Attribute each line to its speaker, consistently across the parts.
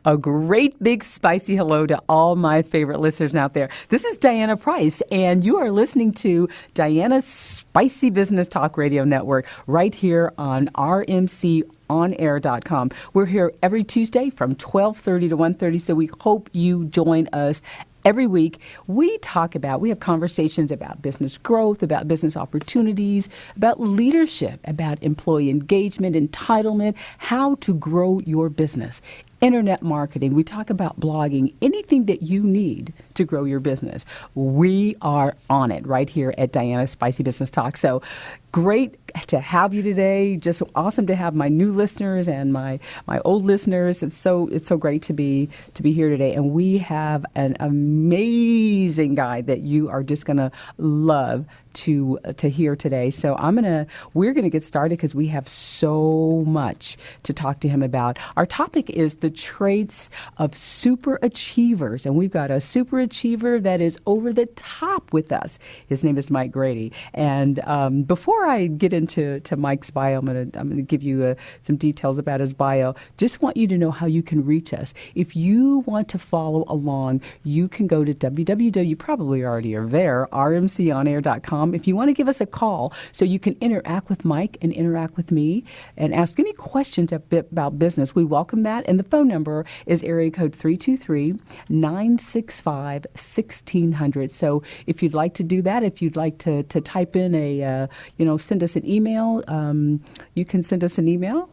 Speaker 1: A great big spicy hello to all my favorite listeners out there. This is Diana Price, and you are listening to Diana's Spicy Business Talk Radio Network right here on rmconair.com. We're here every Tuesday from 12:30 to 1:30, so we hope you join us. Every week, we have conversations about business growth, about business opportunities, about leadership, about employee engagement, entitlement, how to grow your business. Internet marketing. We talk about blogging, anything that you need to grow your business. We are on it right here at Diana's Spicy Business Talk. So great to have you today. Just awesome to have my new listeners and my old listeners. It's so great to be here today. And we have an amazing guy that you are just gonna love to hear today. So we're gonna get started because we have so much to talk to him about. Our topic is the traits of super achievers, and we've got a super achiever that is over the top with us. His name is Mike Grady. And before I get into Mike's bio, I'm gonna give you some details about his bio. Just want you to know how you can reach us. If you want to follow along, you can go to www. You probably already are there, rmconair.com. If you want to give us a call so you can interact with Mike and interact with me and ask any questions about business, we welcome that. And the phone number is area code 323-965-1600. So if you'd like to do that, if you'd like to type in send us an email, you can send us an email.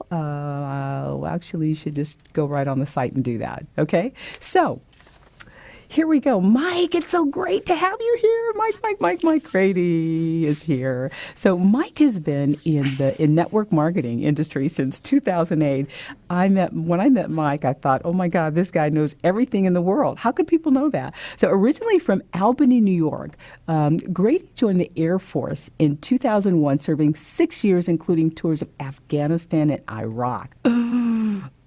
Speaker 1: Actually, you should just go right on the site and do that. Okay? So here we go. Mike, it's so great to have you here. Mike Grady is here. So Mike has been in the network marketing industry since 2008. When I met Mike, I thought, oh my God, this guy knows everything in the world. How could people know that? So originally from Albany, New York, Grady joined the Air Force in 2001, serving 6 years, including tours of Afghanistan and Iraq.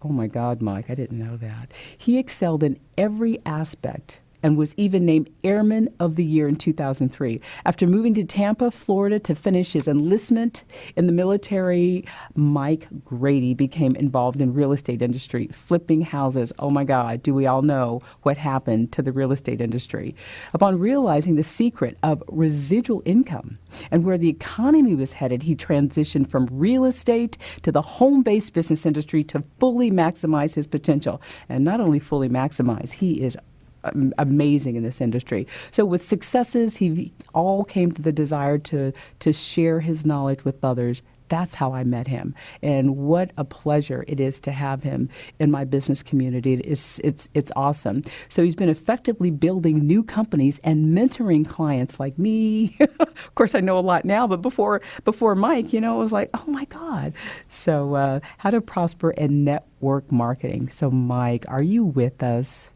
Speaker 1: Oh my God, Mike, I didn't know that. He excelled in every aspect and was even named Airman of the Year in 2003. After moving to Tampa, Florida to finish his enlistment in the military, Mike Grady became involved in real estate industry, flipping houses. Oh my God, do we all know what happened to the real estate industry? Upon realizing the secret of residual income and where the economy was headed, he transitioned from real estate to the home-based business industry to fully maximize his potential. And not only fully maximize, he is amazing in this industry. So with successes, he all came to the desire to share his knowledge with others. That's how I met him. And what a pleasure it is to have him in my business community. It's awesome. So he's been effectively building new companies and mentoring clients like me. Of course, I know a lot now, but before Mike, it was like, oh my God. So how to prosper in network marketing. So Mike, are you with us?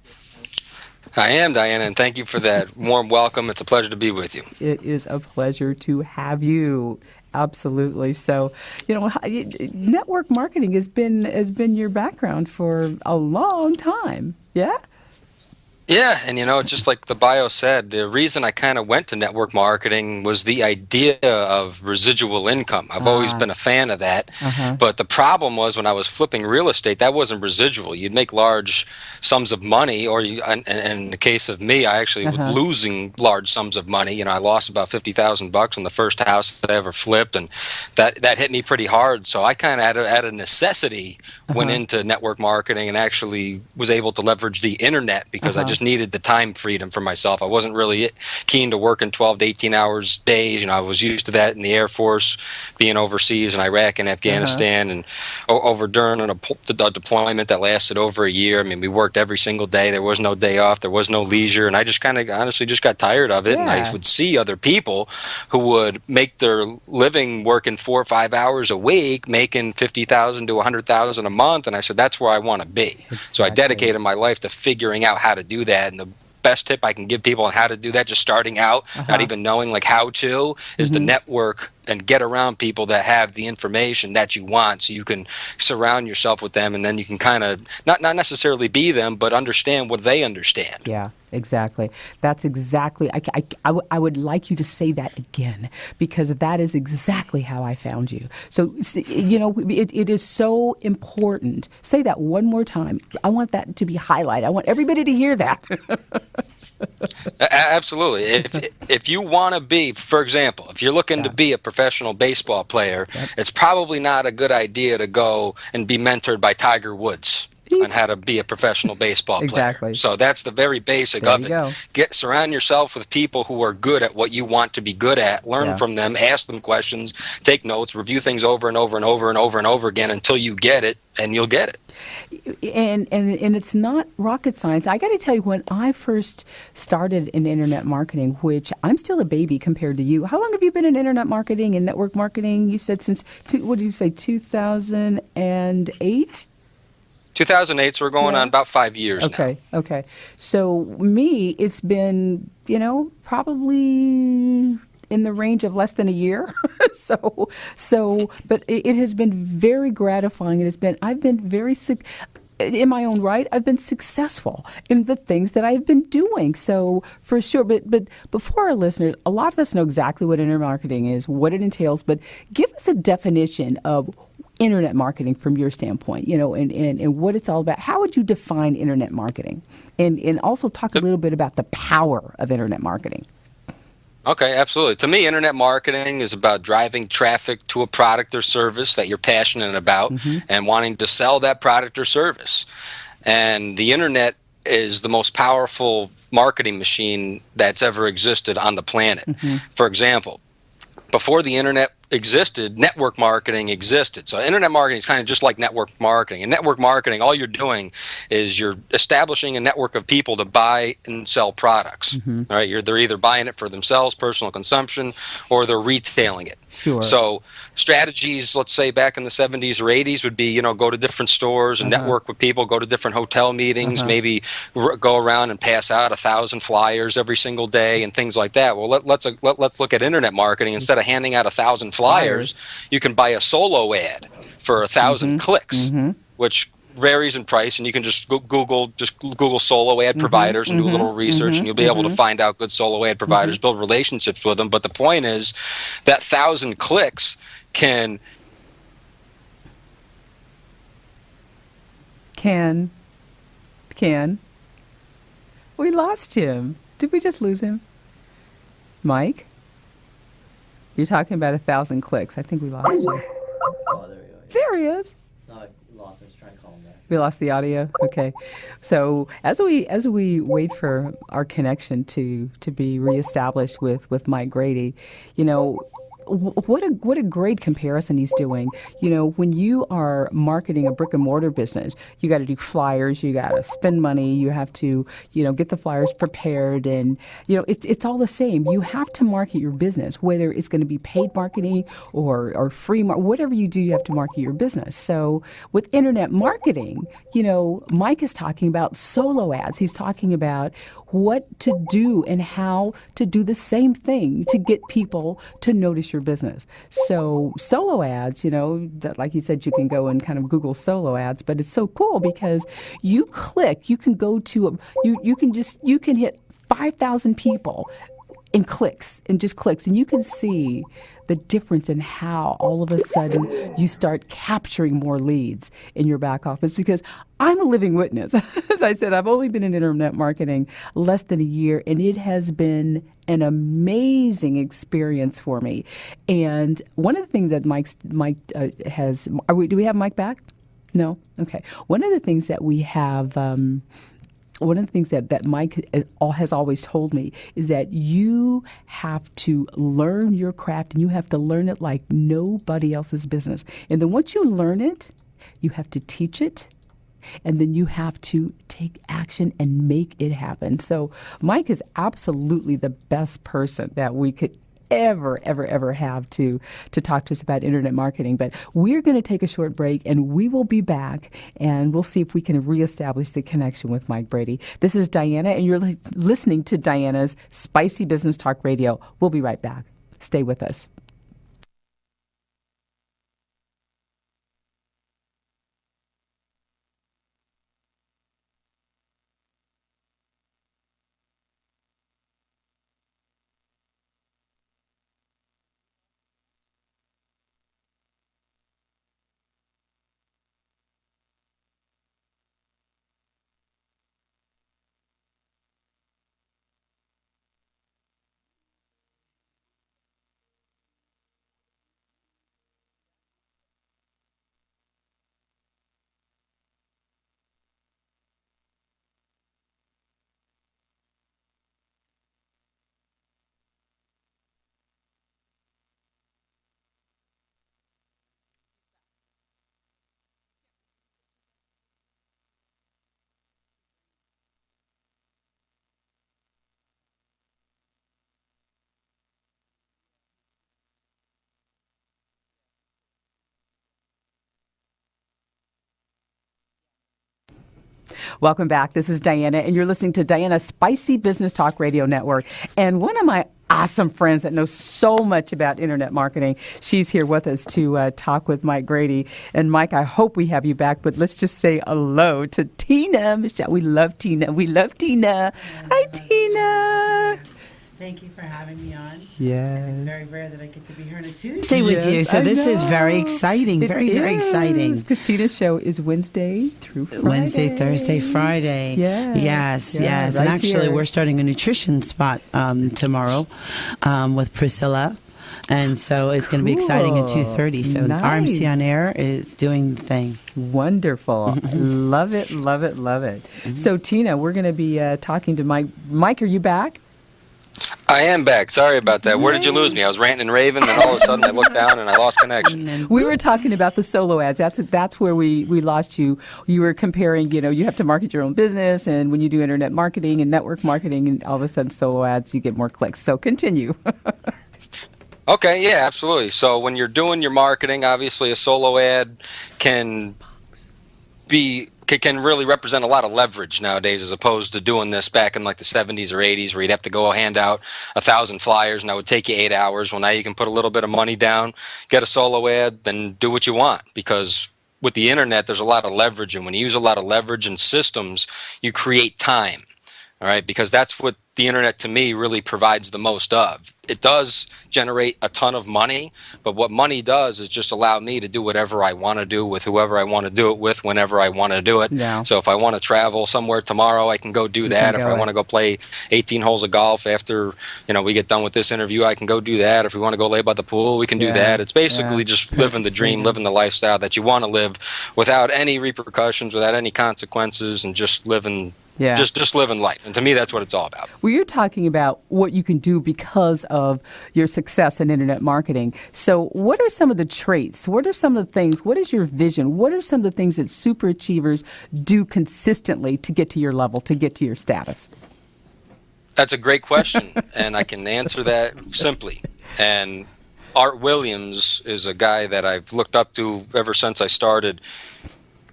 Speaker 2: I am, Diana, and thank you for that warm welcome. It's a pleasure to be with you.
Speaker 1: It is a pleasure to have you. Absolutely. So, network marketing has been your background for a long time. Yeah?
Speaker 2: Yeah, and just like the bio said, the reason I kind of went to network marketing was the idea of residual income. I've always been a fan of that, but the problem was when I was flipping real estate, that wasn't residual. You'd make large sums of money, and in the case of me, I actually was losing large sums of money. I lost about $50,000 on the first house that I ever flipped, and that hit me pretty hard. So I kind of out of necessity went into network marketing and actually was able to leverage the internet because I just needed the time freedom for myself. I wasn't really keen to working 12 to 18 hours days. I was used to that in the Air Force, being overseas in Iraq and Afghanistan, and over during a deployment that lasted over a year. I mean, we worked every single day. There was no day off. There was no leisure, and I just kind of honestly just got tired of it. And I would see other people who would make their living working 4 or 5 hours a week, making $50,000 to $100,000 a month, and I said, that's where I want to be. Exactly. So I dedicated my life to figuring out how to do that. And the best tip I can give people on how to do that, just starting out, not even knowing how to, is to network and get around people that have the information that you want, so you can surround yourself with them, and then you can kind of not necessarily be them, but understand what they understand.
Speaker 1: Yeah, exactly. That's exactly, I would like you to say that again, because that is exactly how I found you. So, it is so important. Say that one more time. I want that to be highlighted. I want everybody to hear that.
Speaker 2: Absolutely. If you want to be, for example, if you're looking to be a professional baseball player, it's probably not a good idea to go and be mentored by Tiger Woods on how to be a professional baseball player.
Speaker 1: Exactly.
Speaker 2: So that's the very basic of it. Surround yourself with people who are good at what you want to be good at. Learn from them, ask them questions, take notes, review things over and over and over and over and over again until you get it, and you'll get it.
Speaker 1: And it's not rocket science. I got to tell you, when I first started in internet marketing, which I'm still a baby compared to you. How long have you been in internet marketing and network marketing? You said since, what did you say, 2008?
Speaker 2: 2008, so we're going on about 5 years now.
Speaker 1: Okay. So me, it's been, probably in the range of less than a year. But it has been very gratifying. I've been very in my own right, I've been successful in the things that I've been doing. So for sure, but before our listeners, a lot of us know exactly what internet marketing is, what it entails, but give us a definition of internet marketing from your standpoint, and what it's all about. How would you define internet marketing? And also talk a little bit about the power of internet marketing.
Speaker 2: Okay, absolutely. To me, internet marketing is about driving traffic to a product or service that you're passionate about and wanting to sell that product or service. And the internet is the most powerful marketing machine that's ever existed on the planet. For example, before the internet existed, network marketing existed. So internet marketing is kind of just like network marketing. In network marketing, all you're doing is you're establishing a network of people to buy and sell products. All right, they're either buying it for themselves, personal consumption, or they're retailing it.
Speaker 1: Sure.
Speaker 2: So strategies, let's say back in the 70s or 80s, would be, go to different stores and network with people, go to different hotel meetings, maybe go around and pass out 1,000 flyers every single day and things like that. Well, let's look at internet marketing. Instead of handing out 1,000 flyers, you can buy a solo ad for 1,000 clicks, which varies in price, and you can just Google solo ad providers and do a little research, and you'll be able to find out good solo ad providers, build relationships with them. But the point is that 1,000 clicks can
Speaker 1: we lost him. Did we just lose him? Mike, you're talking about 1,000 clicks. I think we lost you.
Speaker 3: Oh, there we go.
Speaker 1: There he is.
Speaker 3: No, I lost. I was trying to call him back.
Speaker 1: We lost the audio. Okay, so as we wait for our connection to be reestablished with Mike Grady, what a great comparison he's doing. When you are marketing a brick and mortar business, you got to do flyers, you got to spend money, you have to, get the flyers prepared, and it's all the same. You have to market your business, whether it's going to be paid marketing or free whatever you do, you have to market your business. So with internet marketing, Mike is talking about solo ads. He's talking about what to do and how to do the same thing to get people to notice your business. So solo ads, that, like you said, you can go and kind of Google solo ads, but it's so cool because you can go to you can hit 5,000 people in clicks, and you can see the difference in how all of a sudden you start capturing more leads in your back office. Because I'm a living witness. As I said, I've only been in internet marketing less than a year, and it has been an amazing experience for me. And one of the things that Mike has, do we have Mike back? No? Okay. One of the things that we have, one of the things that Mike has always told me is that you have to learn your craft, and you have to learn it like nobody else's business. And then once you learn it, you have to teach it, and then you have to take action and make it happen. So Mike is absolutely the best person that we could ever have to talk to us about internet marketing. But we're going to take a short break, and we will be back, and we'll see if we can reestablish the connection with Mike Brady. This is Diana, and you're listening to Diana's Spicy Business Talk Radio. We'll be right back. Stay with us. Welcome back. This is Diana, and you're listening to Diana's Spicy Business Talk Radio Network. And one of my awesome friends that knows so much about internet marketing, she's here with us to talk with Mike Grady. And Mike, I hope we have you back, but let's just say hello to Tina. Michelle, we love Tina. We love Tina. Hi, Tina.
Speaker 4: Thank you for having me on.
Speaker 1: Yes.
Speaker 4: It's very rare that I get to be here on a Tuesday
Speaker 1: Yes,
Speaker 4: with you, so
Speaker 1: I
Speaker 4: this is
Speaker 1: know.
Speaker 4: very exciting. Very exciting.
Speaker 1: Because Tina's show is Wednesday through Friday.
Speaker 4: Wednesday, Thursday, Friday.
Speaker 1: Yeah.
Speaker 4: Yes,
Speaker 1: Yeah,
Speaker 4: yes.
Speaker 1: right
Speaker 4: And actually,
Speaker 1: here.
Speaker 4: we're starting a nutrition spot tomorrow with Priscilla. And so it's going to be exciting at
Speaker 1: Cool.
Speaker 4: 2:30. So
Speaker 1: Nice.
Speaker 4: RMC On Air is doing the thing.
Speaker 1: Wonderful. Love it, love it, love it. So, Tina, we're going to be talking to Mike. Mike, are you back?
Speaker 2: I am back. Sorry about that. Where did you lose me? I was ranting and raving, and all of a sudden I looked down and I lost connection.
Speaker 1: We were talking about the solo ads. That's where we lost you. You were comparing, you have to market your own business, and when you do internet marketing and network marketing, and all of a sudden solo ads, you get more clicks. So continue.
Speaker 2: Okay, yeah, absolutely. So when you're doing your marketing, obviously a solo ad can really represent a lot of leverage nowadays, as opposed to doing this back in like the 70s or 80s, where you'd have to go hand out 1,000 flyers and that would take you 8 hours. Well, now you can put a little bit of money down, get a solo ad, then do what you want, because with the internet, there's a lot of leverage, and when you use a lot of leverage and systems, you create time. All right, because that's what the internet to me really provides the most of. It does generate a ton of money, but what money does is just allow me to do whatever I want to do with whoever I want to do it with, whenever I want to do it.
Speaker 1: Yeah.
Speaker 2: So if I want to travel somewhere tomorrow, I can go do that. If I want to go play 18 holes of golf after we get done with this interview, I can go do that. If we want to go lay by the pool, we can do that. It's basically just living the dream, living the lifestyle that you want to live without any repercussions, without any consequences, and just living.
Speaker 1: Yeah.
Speaker 2: Just living life. And to me, that's what it's all about.
Speaker 1: Well, you're talking about what you can do because of your success in internet marketing. So what are some of the traits? What are some of the things? What is your vision? What are some of the things that super achievers do consistently to get to your level, to get to your status?
Speaker 2: That's a great question, and I can answer that simply. And Art Williams is a guy that I've looked up to ever since I started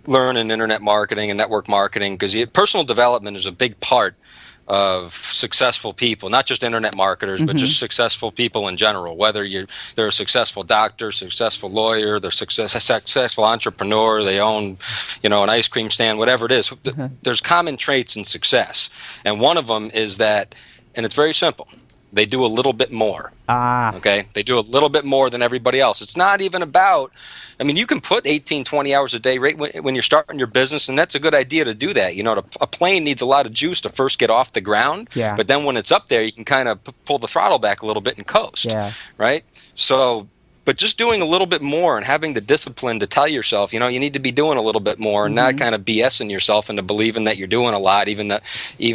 Speaker 2: learning internet marketing and network marketing, because personal development is a big part of successful people, not just internet marketers, but just successful people in general. Whether they're a successful doctor, successful lawyer, they're successful entrepreneur, they own, an ice cream stand, whatever it is. There's common traits in success, and one of them is that, and it's very simple. They do a little bit more. Okay? They do a little bit more than everybody else. It's not even about, you can put 18, 20 hours a day right when you're starting your business, and that's a good idea to do that. A plane needs a lot of juice to first get off the ground, but then when it's up there, you can kind of pull the throttle back a little bit and coast, right? So, but just doing a little bit more and having the discipline to tell yourself, you need to be doing a little bit more, and not kind of BSing yourself into believing that you're doing a lot, even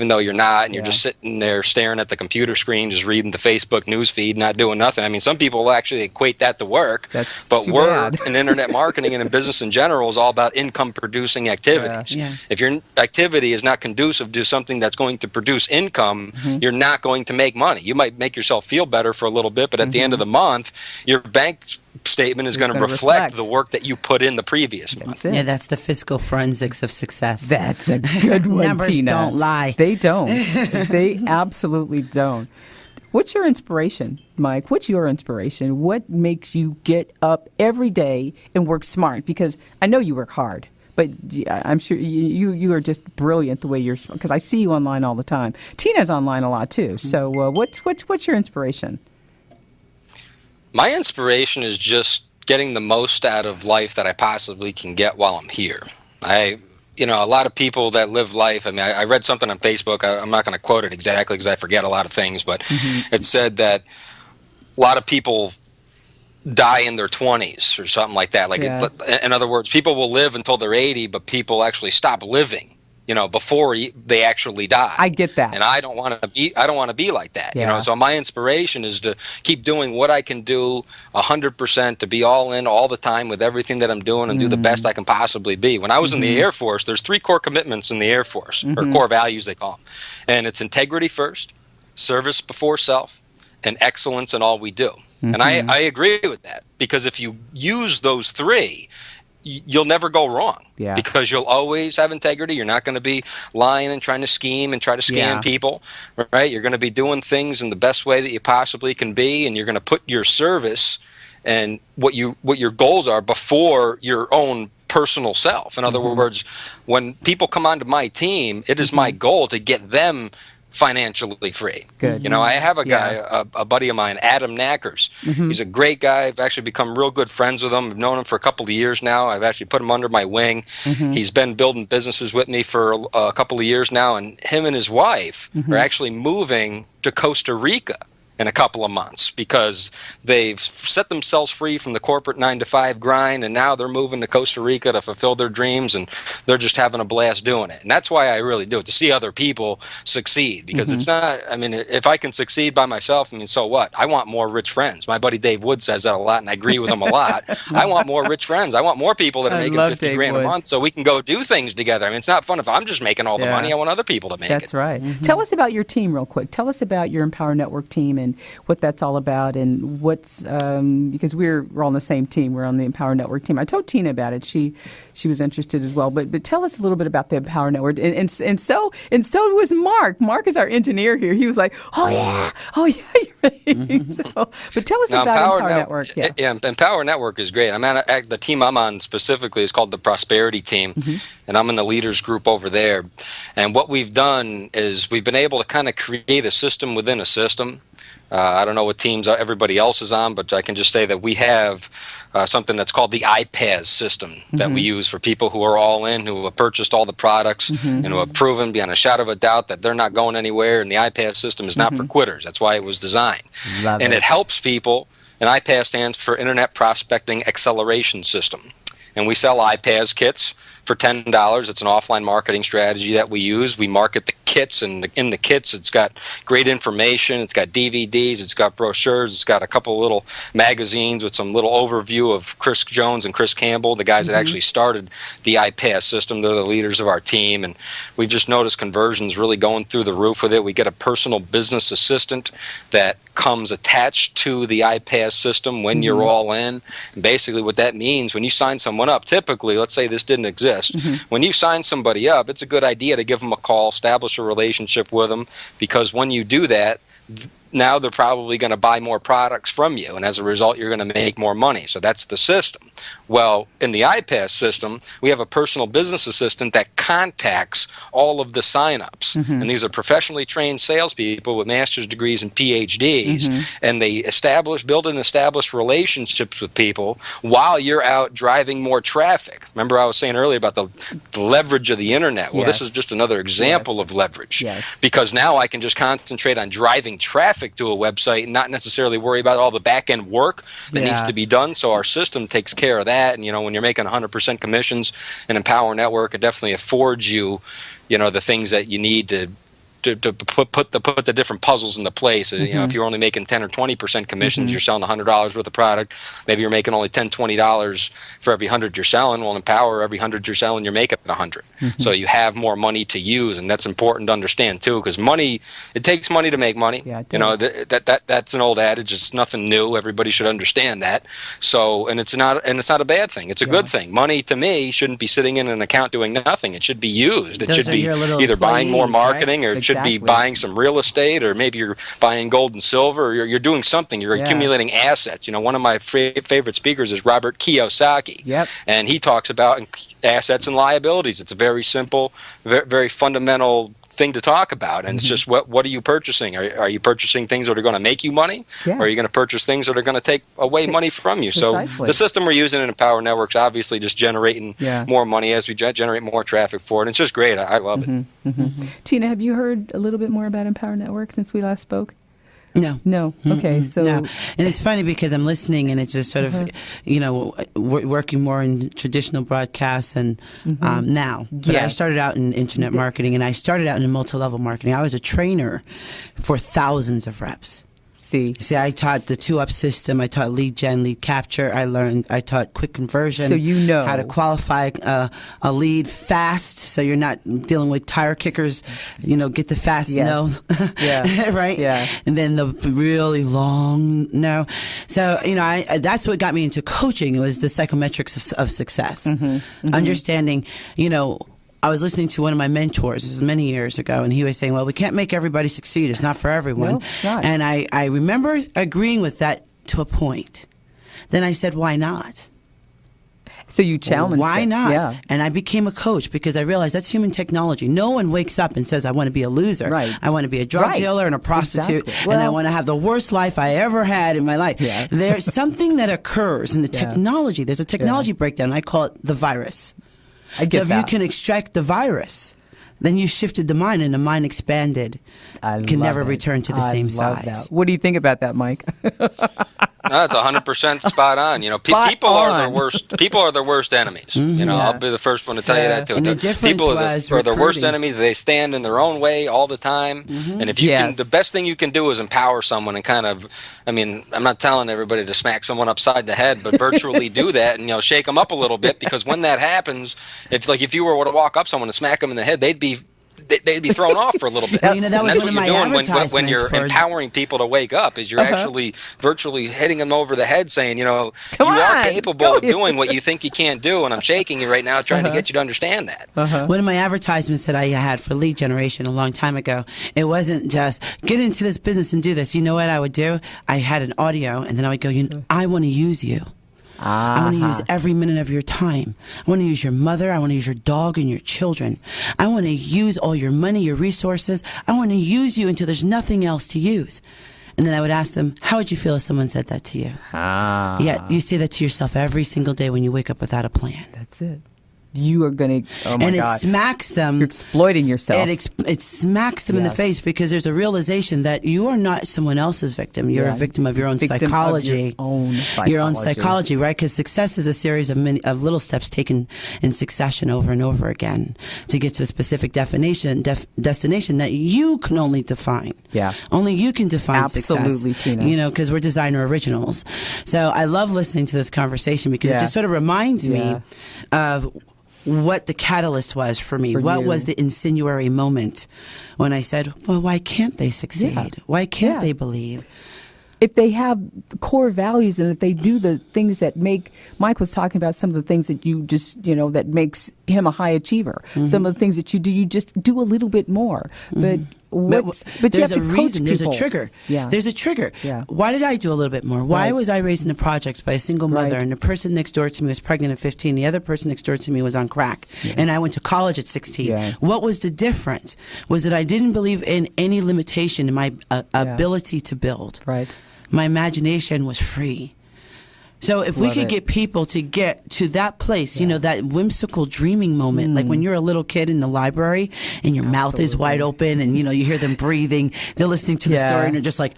Speaker 2: though you're not, and you're just sitting there staring at the computer screen, just reading the Facebook news feed, not doing nothing. Some people will actually equate that to work, but work in internet marketing and in business in general is all about income producing activities.
Speaker 4: Yes.
Speaker 2: If your activity is not conducive to something that's going to produce income, you're not going to make money. You might make yourself feel better for a little bit, but at the end of the month, your bank statement is going to reflect the work that you put in the previous month.
Speaker 4: Yeah, that's the fiscal forensics of success.
Speaker 1: That's a good one,
Speaker 4: Numbers
Speaker 1: Tina.
Speaker 4: don't lie.
Speaker 1: They don't. They absolutely don't. What's your inspiration, Mike? What's your inspiration? What makes you get up every day and work smart? Because I know you work hard, but I'm sure you are just brilliant the way you're. Because I see you online all the time. Tina's online a lot too. So what's your inspiration?
Speaker 2: My inspiration is just getting the most out of life that I possibly can get while I'm here. A lot of people that live life, I read something on Facebook, I'm not going to quote it exactly because I forget a lot of things, but it said that a lot of people die in their 20s or something like that. In other words, people will live until they're 80, but people actually stop living, before they actually die.
Speaker 1: I get that.
Speaker 2: And I don't want to be like that, So my inspiration is to keep doing what I can do 100%, to be all in all the time with everything that I'm doing and do the best I can possibly be. When I was in the Air Force, there's 3 core commitments in the Air Force, or core values they call them. And it's integrity first, service before self, and excellence in all we do. And I agree with that, because if you use those 3, you'll never go wrong.
Speaker 1: Yeah.
Speaker 2: Because you'll always have integrity. You're not going to be lying and trying to scheme and try to scam
Speaker 1: Yeah.
Speaker 2: people, right? You're going to be doing things in the best way that you possibly can be, and you're going to put your service and what your goals are before your own personal self. In other words, when people come onto my team, it is my goal to get them financially free.
Speaker 1: Good.
Speaker 2: You know, I have a guy,
Speaker 1: Yeah.
Speaker 2: a buddy of mine, Adam Knackers. He's a great guy. I've actually become real good friends with him. I've known him for a couple of years now. I've actually put him under my wing. He's been building businesses with me for a couple of years now, and him and his wife are actually moving to Costa Rica in a couple of months because they've set themselves free from the corporate 9-to-5 grind, and now they're moving to Costa Rica to fulfill their dreams, and they're just having a blast doing it. And that's why I really do it, to see other people succeed, because it's not, I mean, if I can succeed by myself, I mean, so what? I want more rich friends. My buddy Dave Wood says that a lot, and I agree with him a lot. I want more rich friends. I want more people that are making 50 grand a month so we can go do things together. I mean, it's not fun if I'm just making all the money. I want other people to make it.
Speaker 1: That's right. Tell us about your team real quick. Tell us about your Empower Network team and what that's all about, and what's because we're all on the same team. We're on the Empower Network team. I told Tina about it. She was interested as well. But tell us a little bit about the Empower Network. And so was Mark. Mark is our engineer here. He was like, oh yeah, you're right. But tell us
Speaker 2: Now,
Speaker 1: about Empower Network.
Speaker 2: Yeah, Empower Network is great. The team I'm on specifically is called the Prosperity Team, and I'm in the leaders group over there. And what we've done is we've been able to kind of create a system within a system. I don't know what teams everybody else is on, but I can just say that we have something that's called the iPaaS system that we use for people who are all in, who have purchased all the products, and who have proven beyond a shadow of a doubt that they're not going anywhere. And the iPaaS system is not for quitters. That's why it was designed. And it helps people. And iPaaS stands for Internet Prospecting Acceleration System. And we sell iPaaS kits for $10. It's an offline marketing strategy that we use. We market the kits, and in the kits it's got great information. It's got DVDs, it's got brochures, it's got a couple little magazines with some little overview of Chris Jones and Chris Campbell, the guys that actually started the iPaaS system. They're the leaders of our team, and we've just noticed conversions really going through the roof with it. We get a personal business assistant that comes attached to the iPaaS system when you're all in. And basically what that means, when you sign someone up, typically, let's say this didn't exist, when you sign somebody up, it's a good idea to give them a call, establish a relationship with them, because when you do that, now they're probably going to buy more products from you, and as a result, you're going to make more money. So that's the system. Well, in the iPaaS system, we have a personal business assistant that contacts all of the signups, and these are professionally trained salespeople with master's degrees and PhDs, and they build and establish relationships with people while you're out driving more traffic. Remember I was saying earlier about the leverage of the internet. Well, this is just another example of leverage, because now I can just concentrate on driving traffic to a website and not necessarily worry about all the back-end work that needs to be done. So our system takes care of that. And, you know, when you're making 100% commissions in Empower Network, it definitely affords you, you know, the things that you need to put the different puzzles into place. You know, if you're only making 10 or 20% commissions, you're selling $100 worth of product. Maybe you're making only $10, $20 for every 100 you're selling. Well, in Empower, every 100 you're selling, you're making 100. So you have more money to use, and that's important to understand too, because money, it takes money to make money. You know, that's an old adage. It's nothing new. Everybody should understand that. So, and it's not a bad thing. It's a good thing. Money to me shouldn't be sitting in an account doing nothing. It should be used. It should be either buying more marketing, or it should be buying some real estate, or maybe you're buying gold and silver, or you're doing something. You're accumulating assets. You know, one of my favorite speakers is Robert Kiyosaki, and he talks about assets and liabilities. It's a very simple, very fundamental thing to talk about, and it's just what are you purchasing? Are you purchasing things that are going to make you money, or are you going to purchase things that are going to take away money from you? So the system we're using in Empower Network's obviously just generating more money as we generate more traffic for it. And it's just great. I love it.
Speaker 1: Tina, have you heard a little bit more about Empower Network since we last spoke?
Speaker 4: No.
Speaker 1: Okay. So,
Speaker 4: and it's funny because I'm listening, and it's just sort of, you know, working more in traditional broadcasts and now. But I started out in internet marketing, and I started out in multi-level marketing. I was a trainer for thousands of reps.
Speaker 1: See,
Speaker 4: I taught the 2-up system. I taught lead gen, lead capture. I taught quick conversion.
Speaker 1: So you know
Speaker 4: how to qualify a lead fast, so you're not dealing with tire kickers. Get the fast no, right?
Speaker 1: Yeah,
Speaker 4: and then the really long no. So that's what got me into coaching. It was the psychometrics of success, understanding. I was listening to one of my mentors, this is many years ago, and he was saying, well, we can't make everybody succeed. It's not for everyone.
Speaker 1: No, it's not.
Speaker 4: And I remember agreeing with that to a point. Then I said, why not?
Speaker 1: So you challenged
Speaker 4: Why
Speaker 1: it.
Speaker 4: not?
Speaker 1: Yeah.
Speaker 4: And I became a coach because I realized that's human technology. No one wakes up and says, I want to be a loser.
Speaker 1: Right.
Speaker 4: I want to be a drug dealer and a prostitute,
Speaker 1: Exactly.
Speaker 4: and I want to have the worst life I ever had in my life.
Speaker 1: Yeah.
Speaker 4: There's something that occurs in the technology. There's a technology breakdown. I call it the virus.
Speaker 1: I get
Speaker 4: so if
Speaker 1: that.
Speaker 4: you can extract the virus, then you shifted the mind, and the mind expanded.
Speaker 1: I
Speaker 4: can
Speaker 1: love
Speaker 4: never
Speaker 1: it.
Speaker 4: return to the
Speaker 1: I
Speaker 4: same
Speaker 1: love
Speaker 4: size.
Speaker 1: that. What do you think about that, Mike?
Speaker 2: That's 100% spot on.
Speaker 1: Spot
Speaker 2: People are
Speaker 1: on.
Speaker 2: their worst. People are their worst enemies. I'll be the first one to tell you that too.
Speaker 4: And the difference
Speaker 2: people
Speaker 4: was
Speaker 2: are their worst
Speaker 4: recruiting.
Speaker 2: enemies. They stand in their own way all the time. And if you can, the best thing you can do is empower someone and kind of. I'm not telling everybody to smack someone upside the head, but virtually do that and shake them up a little bit, because when that happens, if you were to walk up someone and smack them in the head, they'd be thrown off for a little bit.
Speaker 4: That
Speaker 2: And
Speaker 4: was
Speaker 2: that's
Speaker 4: one
Speaker 2: what
Speaker 4: of
Speaker 2: you're
Speaker 4: my
Speaker 2: doing
Speaker 4: advertisements
Speaker 2: when you're
Speaker 4: for-
Speaker 2: empowering people to wake up. Is you're actually virtually hitting them over the head, saying, you are
Speaker 1: on,
Speaker 2: capable of doing what you think you can't do, and I'm shaking you right now, trying to get you to understand that.
Speaker 4: One of my advertisements that I had for lead generation a long time ago, it wasn't just get into this business and do this. You know what I would do? I had an audio, and then I would go, I want to use you. I want to use every minute of your time. I want to use your mother. I want to use your dog and your children. I want to use all your money, your resources. I want to use you until there's nothing else to use. And then I would ask them, how would you feel if someone said that to you? Yeah, you say that to yourself every single day when you wake up without a plan.
Speaker 1: That's it. You are going to, oh my
Speaker 4: and
Speaker 1: God.
Speaker 4: it smacks them.
Speaker 1: You're exploiting yourself.
Speaker 4: It smacks them in the
Speaker 1: Yes.
Speaker 4: face, because there's a realization that you are not someone else's victim. You're a victim of your own
Speaker 1: Victim of
Speaker 4: psychology.
Speaker 1: your own
Speaker 4: psychology, right? Because success is a series of little steps taken in succession over and over again to get to a specific destination that you can only define.
Speaker 1: Yeah.
Speaker 4: Only you can define
Speaker 1: Absolutely,
Speaker 4: success.
Speaker 1: Tina.
Speaker 4: Because we're designer originals. So I love listening to this conversation, because it just sort of reminds me of what the catalyst was for me. What was the insinuatory moment when I said, well, why can't they succeed?
Speaker 1: Yeah.
Speaker 4: Why can't they believe?
Speaker 1: If they have core values, and if they do the things that make, Mike was talking about some of the things that you just, that makes him a high achiever. Some of the things that you just do a little bit more. But but you
Speaker 4: there's
Speaker 1: have to
Speaker 4: a reason.
Speaker 1: coach
Speaker 4: There's a
Speaker 1: people.
Speaker 4: trigger.
Speaker 1: Yeah.
Speaker 4: There's a trigger.
Speaker 1: Yeah.
Speaker 4: Why did I do a little bit more? Why
Speaker 1: Right.
Speaker 4: was I raised in the projects by a single mother,
Speaker 1: Right.
Speaker 4: and the person next door to me was pregnant at 15, the other person next door to me was on crack, and I went to college at 16?
Speaker 1: Yeah.
Speaker 4: What was the difference? Was that I didn't believe in any limitation in my ability to build.
Speaker 1: Right.
Speaker 4: My imagination was free. So if we
Speaker 1: Love
Speaker 4: could
Speaker 1: it.
Speaker 4: get people to get to that place, that whimsical dreaming moment, like when you're a little kid in the library and your mouth is wide open, and you hear them breathing, they're listening to the story, and they're just like,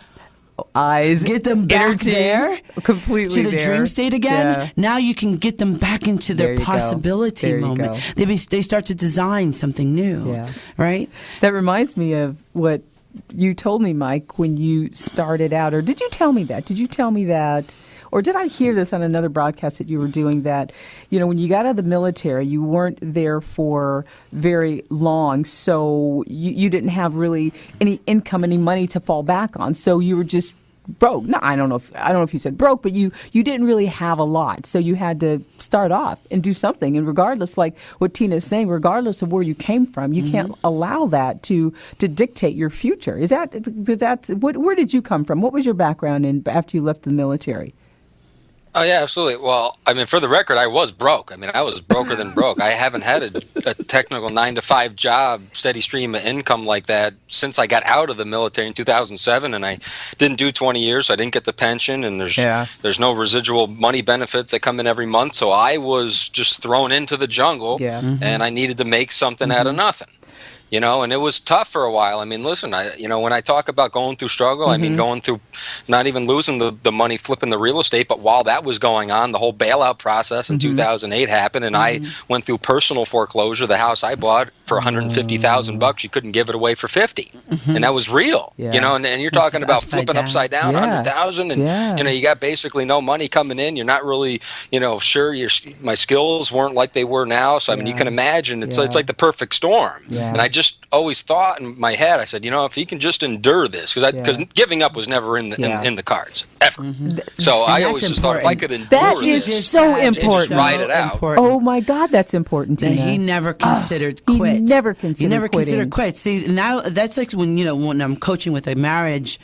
Speaker 1: Eyes,
Speaker 4: get them back
Speaker 1: energy,
Speaker 4: there,
Speaker 1: completely
Speaker 4: to the
Speaker 1: there.
Speaker 4: dream state again.
Speaker 1: Yeah.
Speaker 4: Now you can get them back into
Speaker 1: There
Speaker 4: their
Speaker 1: you go.
Speaker 4: possibility
Speaker 1: There you
Speaker 4: moment.
Speaker 1: go.
Speaker 4: They start to design something new,
Speaker 1: Yeah.
Speaker 4: right?
Speaker 1: That reminds me of what you told me, Mike, when you started out. Or did you tell me that? Did you tell me that? Or did I hear this on another broadcast that you were doing, that, when you got out of the military, you weren't there for very long, so you didn't have really any income, any money to fall back on. So you were just broke. No, I don't know if you said broke, but you didn't really have a lot. So you had to start off and do something. And regardless, like what Tina is saying, regardless of where you came from, you can't allow that to dictate your future. Where did you come from? What was your background after you left the military?
Speaker 2: Oh, yeah, absolutely. Well, for the record, I was broke. I was broker than broke. I haven't had a technical 9-to-5 job, steady stream of income like that since I got out of the military in 2007, and I didn't do 20 years, so I didn't get the pension, and there's no residual money benefits that come in every month, so I was just thrown into the jungle, and I needed to make something out of nothing. And it was tough for a while. Listen, when I talk about going through struggle, going through not even losing the money, flipping the real estate, but while that was going on, the whole bailout process in 2008 happened, and I went through personal foreclosure. The house I bought for $150,000, you couldn't give it away for 50, and that was real.
Speaker 1: Yeah.
Speaker 2: You know, and you're talking about flipping upside down,
Speaker 1: Yeah.
Speaker 2: 100,000, and you know, you got basically no money coming in. You're not really, you know, sure. My skills weren't like they were now, so I mean, you can imagine it's like the perfect storm.
Speaker 1: Yeah.
Speaker 2: And I just always thought in my head, I said, you know, if he can just endure this, because giving up was never in the cards ever. So I always just thought if I could endure
Speaker 1: That
Speaker 2: this,
Speaker 1: is so important.
Speaker 2: just ride it out.
Speaker 1: Oh my God, that's important,
Speaker 4: That
Speaker 1: Tina.
Speaker 4: he never considered quit.
Speaker 1: He never considered
Speaker 4: considered quit. See, now that's like when I'm coaching with a marriage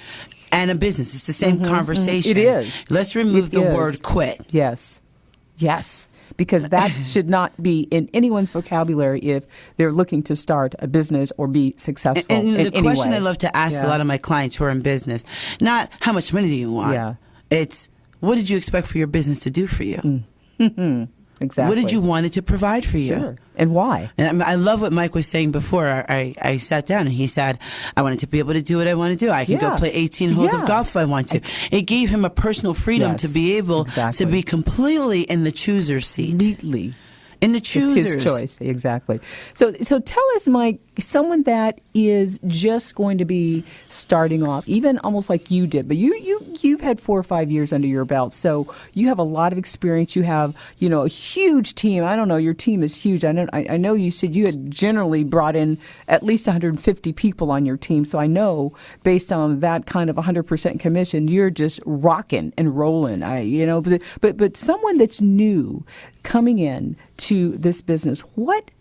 Speaker 4: and a business. It's the same conversation.
Speaker 1: It is.
Speaker 4: Let's remove the word quit.
Speaker 1: Yes. Yes. Because that should not be in anyone's vocabulary if they're looking to start a business or be successful.
Speaker 4: And
Speaker 1: in
Speaker 4: the question
Speaker 1: any way.
Speaker 4: I love to ask a lot of my clients who are in business, not how much money do you want?
Speaker 1: Yeah.
Speaker 4: It's what did you expect for your business to do for you?
Speaker 1: Exactly.
Speaker 4: What did you want it to provide for you?
Speaker 1: Sure. And why?
Speaker 4: And I love what Mike was saying before. I sat down and he said, I wanted to be able to do what I want to do. I can go play 18 holes of golf if I want to. It gave him a personal freedom to be able to be completely in the chooser's seat.
Speaker 1: Completely.
Speaker 4: In the choosers.
Speaker 1: It's his choice, exactly. So tell us, Mike, someone that is just going to be starting off, even almost like you did, but you've had 4 or 5 years under your belt, so you have a lot of experience. You have, you know, a huge team. I don't know, your team is huge. I know you said you had generally brought in at least 150 people on your team, so I know based on that kind of 100% commission, you're just rocking and rolling. But someone that's new coming in to this business, what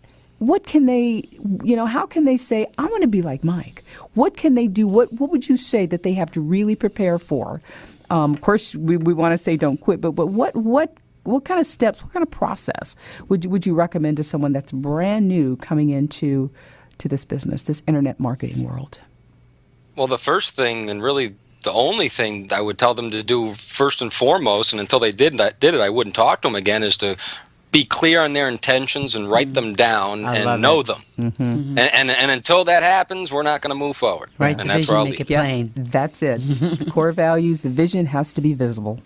Speaker 1: can they, you know, how can they say, I want to be like Mike? What can they do? What would you say that they have to really prepare for? Of course, we want to say don't quit, but what kind of steps, what kind of process would you recommend to someone that's brand new coming into this business, this internet marketing world?
Speaker 2: Well, the first thing, and really the only thing I would tell them to do first and foremost, and until they did it, I wouldn't talk to them again, is to be clear on their intentions and write them down and know them. And until that happens, we're not going to move forward.
Speaker 4: Right,
Speaker 2: and
Speaker 4: the
Speaker 2: that's where
Speaker 4: vision,
Speaker 2: I'll
Speaker 4: make it
Speaker 2: leave.
Speaker 4: plain.
Speaker 1: That's it. The core values, the vision has to be visible.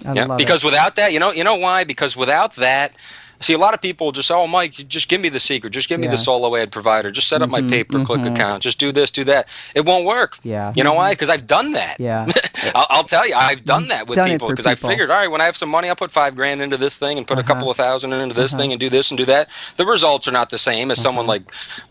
Speaker 1: I love
Speaker 2: because
Speaker 1: it.
Speaker 2: without that, you know why? Because without that, see, a lot of people just say, oh, Mike, just give me the secret. Just give me the solo ad provider. Just set up my pay-per-click account. Just do this, do that. It won't work.
Speaker 1: Yeah.
Speaker 2: You know why? Because I've done that.
Speaker 1: Yeah.
Speaker 2: I'll tell you, I've done that with
Speaker 1: Done it
Speaker 2: people
Speaker 1: for
Speaker 2: because I
Speaker 1: people.
Speaker 2: figured, all right, when I have some money, I'll put $5,000 into this thing and put a couple of thousand into this thing and do this and do that. The results are not the same as someone like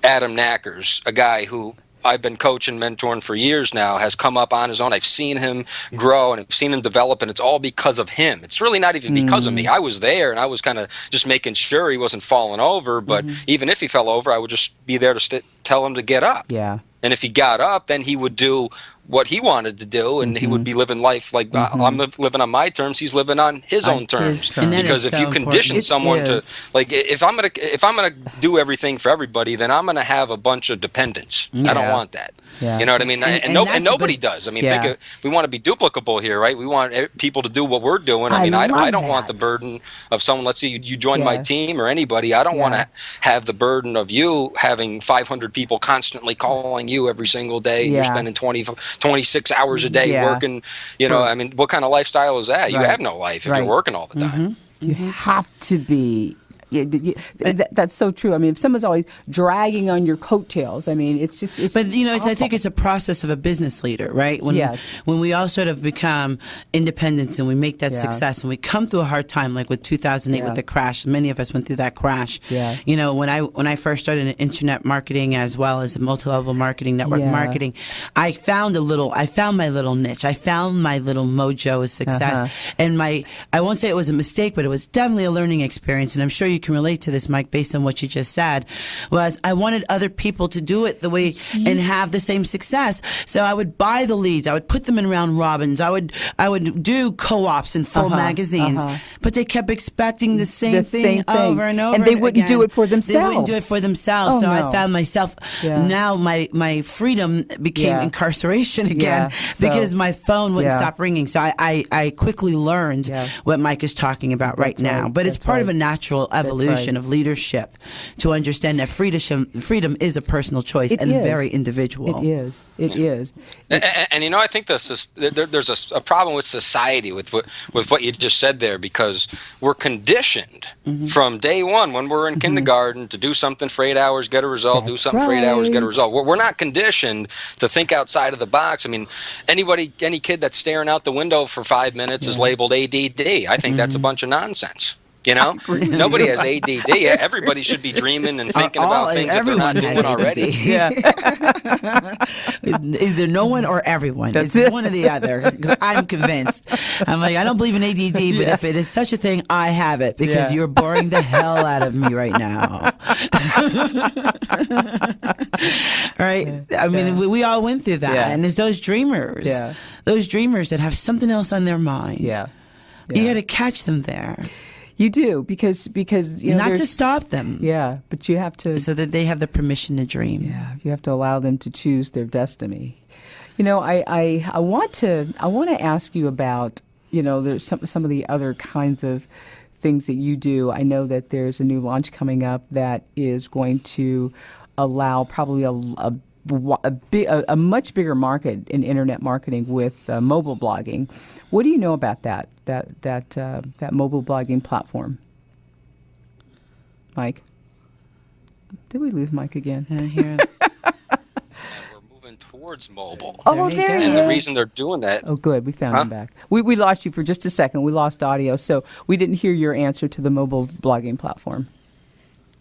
Speaker 2: Adam Knackers, a guy who I've been coaching, mentoring for years now, has come up on his own. I've seen him grow and I've seen him develop, and it's all because of him. It's really not even because of me. I was there and I was kind of just making sure he wasn't falling over, but even if he fell over, I would just be there to tell him to get up.
Speaker 1: Yeah.
Speaker 2: And if he got up, then he would do what he wanted to do, and he would be living life like I'm living on my terms. He's living on his own terms.
Speaker 1: And
Speaker 4: that
Speaker 2: Because
Speaker 4: is
Speaker 2: if
Speaker 4: so
Speaker 2: you condition
Speaker 4: important.
Speaker 2: someone to,
Speaker 1: is.
Speaker 2: like, if I'm gonna do everything for everybody, then I'm gonna have a bunch of dependents. I don't want that.
Speaker 1: Yeah.
Speaker 2: You know what I mean? And
Speaker 4: that's
Speaker 2: nobody
Speaker 4: the-
Speaker 2: does. I mean,
Speaker 1: Yeah.
Speaker 2: we want to be duplicable here, right? We want people to do what we're doing. I
Speaker 1: I
Speaker 2: mean, I
Speaker 1: love
Speaker 2: don't want the
Speaker 1: that.
Speaker 2: burden of someone. Let's say you join my
Speaker 1: Yeah.
Speaker 2: team or anybody. I don't want to have the burden of you having 500 people constantly calling you every single day. And you're
Speaker 1: Yeah.
Speaker 2: spending 26 hours a day
Speaker 1: Yeah.
Speaker 2: working. You know, I mean, what kind of lifestyle is that? You
Speaker 1: Right.
Speaker 2: have no life if
Speaker 1: Right.
Speaker 2: you're working all the time.
Speaker 1: You have to be. That's so true. I mean, if someone's always dragging on your coattails, I mean, it's just.
Speaker 4: But you know, I think
Speaker 1: awful.
Speaker 4: it's a process of a business leader, right?
Speaker 1: Yes.
Speaker 4: When we all sort of become independent and we make that
Speaker 1: Yeah.
Speaker 4: success, and we come through a hard time, like with 2008 with the crash. Many of us went through that crash.
Speaker 1: Yeah.
Speaker 4: You know, when I first started in internet marketing as well as multi-level marketing, network marketing, I found my little niche. I found my little mojo of success. And I won't say it was a mistake, but it was definitely a learning experience. And I'm sure you can relate to this, Mike, based on what you just said, was I wanted other people to do it the way and have the same success. So I would buy the leads. I would put them in round robins. I would do co-ops and full magazines. But they kept expecting the same thing over and over.
Speaker 1: And they wouldn't do it for
Speaker 4: They
Speaker 1: themselves.
Speaker 4: wouldn't do it for themselves.
Speaker 1: Oh,
Speaker 4: So
Speaker 1: no.
Speaker 4: I found myself, now my freedom became incarceration again because my phone wouldn't stop ringing. So I quickly learned what Mike is talking about right now. But it's part of a natural evolution. evolution of leadership to understand that freedom is a personal choice and very individual.
Speaker 1: It is. It is.
Speaker 2: And you know, I think there's a problem with society with what you just said there, because we're conditioned from day one when we're in kindergarten to do something for 8 hours, get a result, do something for 8 hours, get a result. We're not conditioned to think outside of the box. I mean, any kid that's staring out the window for 5 minutes is labeled ADD. I think that's a bunch of nonsense. You know, nobody has ADD. Everybody should be dreaming and thinking about things that they're not doing already.
Speaker 1: Yeah.
Speaker 4: Either no one or everyone. It's one or the other. Because I'm convinced. I'm like, I don't believe in ADD, but if it is such a thing, I have it, because you're boring the hell out of me right now. Right? I mean, we all went through that. And it's those dreamers. Those dreamers that have something else on their mind. You got to catch them there.
Speaker 1: You do, because you know,
Speaker 4: not to stop them.
Speaker 1: Yeah, but you have to,
Speaker 4: so that they have the permission to dream.
Speaker 1: Yeah, you have to allow them to choose their destiny. You know, I want to ask you about, you know, there's some of the other kinds of things that you do. I know that there's a new launch coming up that is going to allow probably a much bigger market in internet marketing with mobile blogging. What do you know about that mobile blogging platform, Mike? Did we lose Mike again?
Speaker 4: Here.
Speaker 2: We're moving towards mobile.
Speaker 1: Oh, there he is.
Speaker 2: And the reason they're doing that.
Speaker 1: Oh, good. We found him back. We lost you for just a second. We lost audio, so we didn't hear your answer to the mobile blogging platform.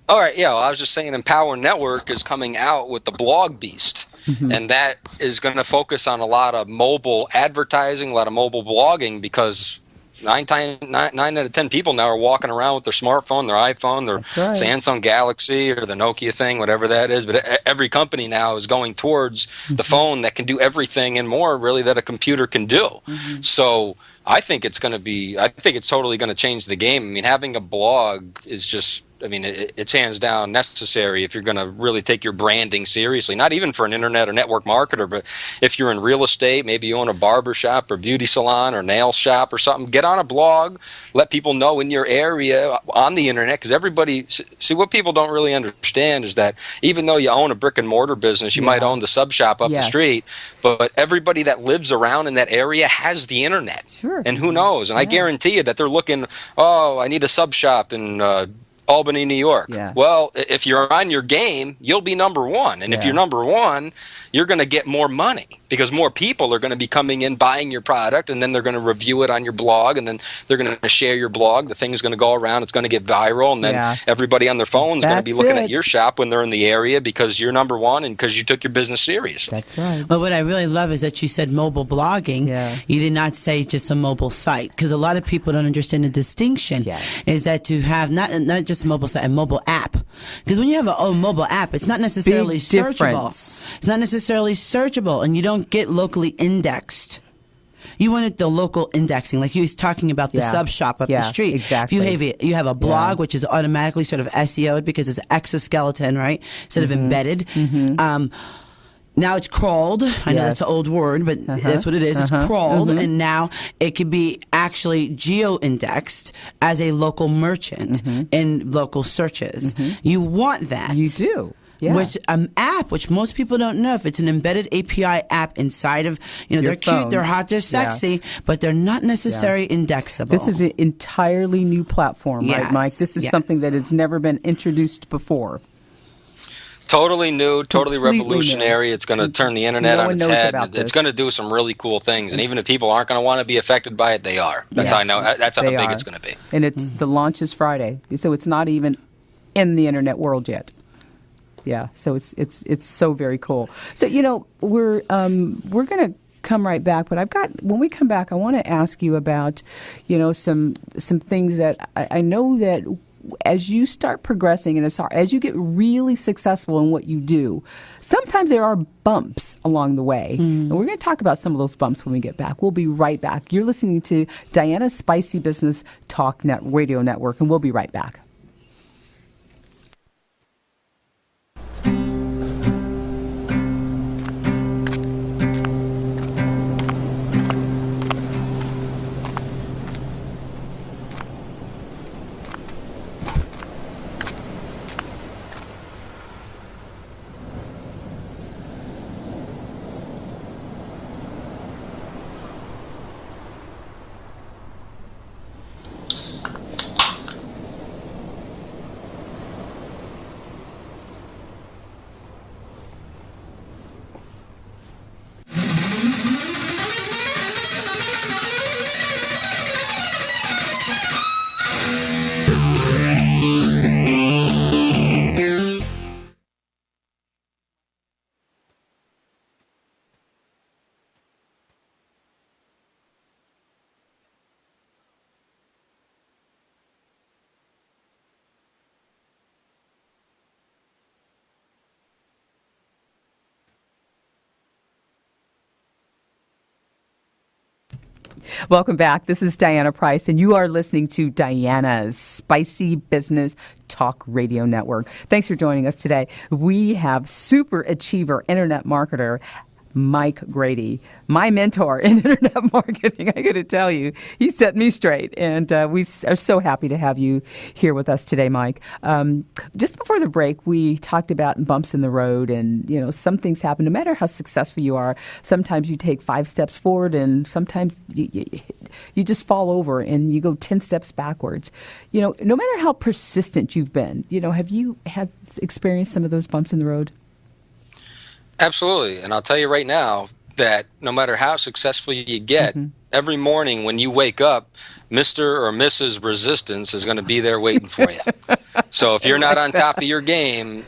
Speaker 2: All right, yeah. Well, I was just saying, Empower Network is coming out with the Blog Beast, and that is going to focus on a lot of mobile advertising, a lot of mobile blogging, because 9 out of 10 people now are walking around with their smartphone, their iPhone, their Samsung Galaxy or the Nokia thing, whatever that is. But every company now is going towards the phone that can do everything and more, really, that a computer can do. So I think it's totally going to change the game. I mean, having a blog is just, I mean, it's hands down necessary if you're going to really take your branding seriously, not even for an internet or network marketer, but if you're in real estate, maybe you own a barber shop or beauty salon or nail shop or something, get on a blog, let people know in your area on the internet, because everybody, see, what people don't really understand is that even though you own a brick and mortar business, you might own the sub shop up the street, but everybody that lives around in that area has the internet.
Speaker 1: Sure.
Speaker 2: And who knows? And I guarantee you that they're looking, oh, I need a sub shop in Albany, New York. Well, if you're on your game, you'll be number one. And if you're number one, you're going to get more money, because more people are going to be coming in, buying your product, and then they're going to review it on your blog, and then they're going to share your blog. The thing is going to go around. It's going to get viral, and then everybody on their phone is going to be looking at your shop when they're in the area, because you're number one and because you took your business serious.
Speaker 1: That's right.
Speaker 4: Well, what I really love is that you said mobile blogging. You did not say just a mobile site, because a lot of people don't understand the distinction. Is that to have not just a mobile site, a mobile app. Because when you have a mobile app, it's not necessarily searchable. It's not necessarily searchable, and you don't get locally indexed. You wanted the local indexing, like you was talking about the sub shop up the street.
Speaker 1: Exactly.
Speaker 4: If you have a blog, which is automatically sort of SEO'd because it's exoskeleton, right? Instead of embedded. Now it's crawled. I know that's an old word, but that's what it is. It's crawled, and now it could be actually geo-indexed as a local merchant in local searches. You want that.
Speaker 1: You do.
Speaker 4: Which app, which most people don't know, if it's an embedded API app inside of, you know,
Speaker 1: Your
Speaker 4: they're cute,
Speaker 1: phone.
Speaker 4: they're hot, they're sexy, but they're not necessarily indexable.
Speaker 1: This is an entirely new platform, right, Mike? This is something that has never been introduced before.
Speaker 2: Totally new, totally
Speaker 1: Completely
Speaker 2: revolutionary.
Speaker 1: new.
Speaker 2: It's going to turn the internet on its head. It's going to do some really cool things. And even if people aren't going to want to be affected by it, they are. That's how I know. That's how big it's going to be.
Speaker 1: And it's the launch is Friday, so it's not even in the internet world yet. Yeah, so it's so very cool. So, you know, we're going to come right back, but when we come back, I want to ask you about, you know, some things that I know that as you start progressing and as you get really successful in what you do, sometimes there are bumps along the way. And we're going to talk about some of those bumps when we get back. We'll be right back. You're listening to Diana's Spicy Business Talk Radio Network, and we'll be right back. Welcome back. This is Diana Price, and you are listening to Diana's Spicy Business Talk Radio Network. Thanks for joining us today. We have super achiever internet marketer Mike Grady, my mentor in internet marketing. I got to tell you, he set me straight, and we are so happy to have you here with us today, Mike. Just before the break, we talked about bumps in the road, and some things happen. No matter how successful you are, sometimes you take 5 steps forward, and sometimes you just fall over and you go 10 steps backwards. No matter how persistent you've been, have you had experienced some of those bumps in the road?
Speaker 2: Absolutely. And I'll tell you right now that no matter how successful you get, every morning when you wake up, Mr. or Mrs. Resistance is going to be there waiting for you. So if you're not on top of your game,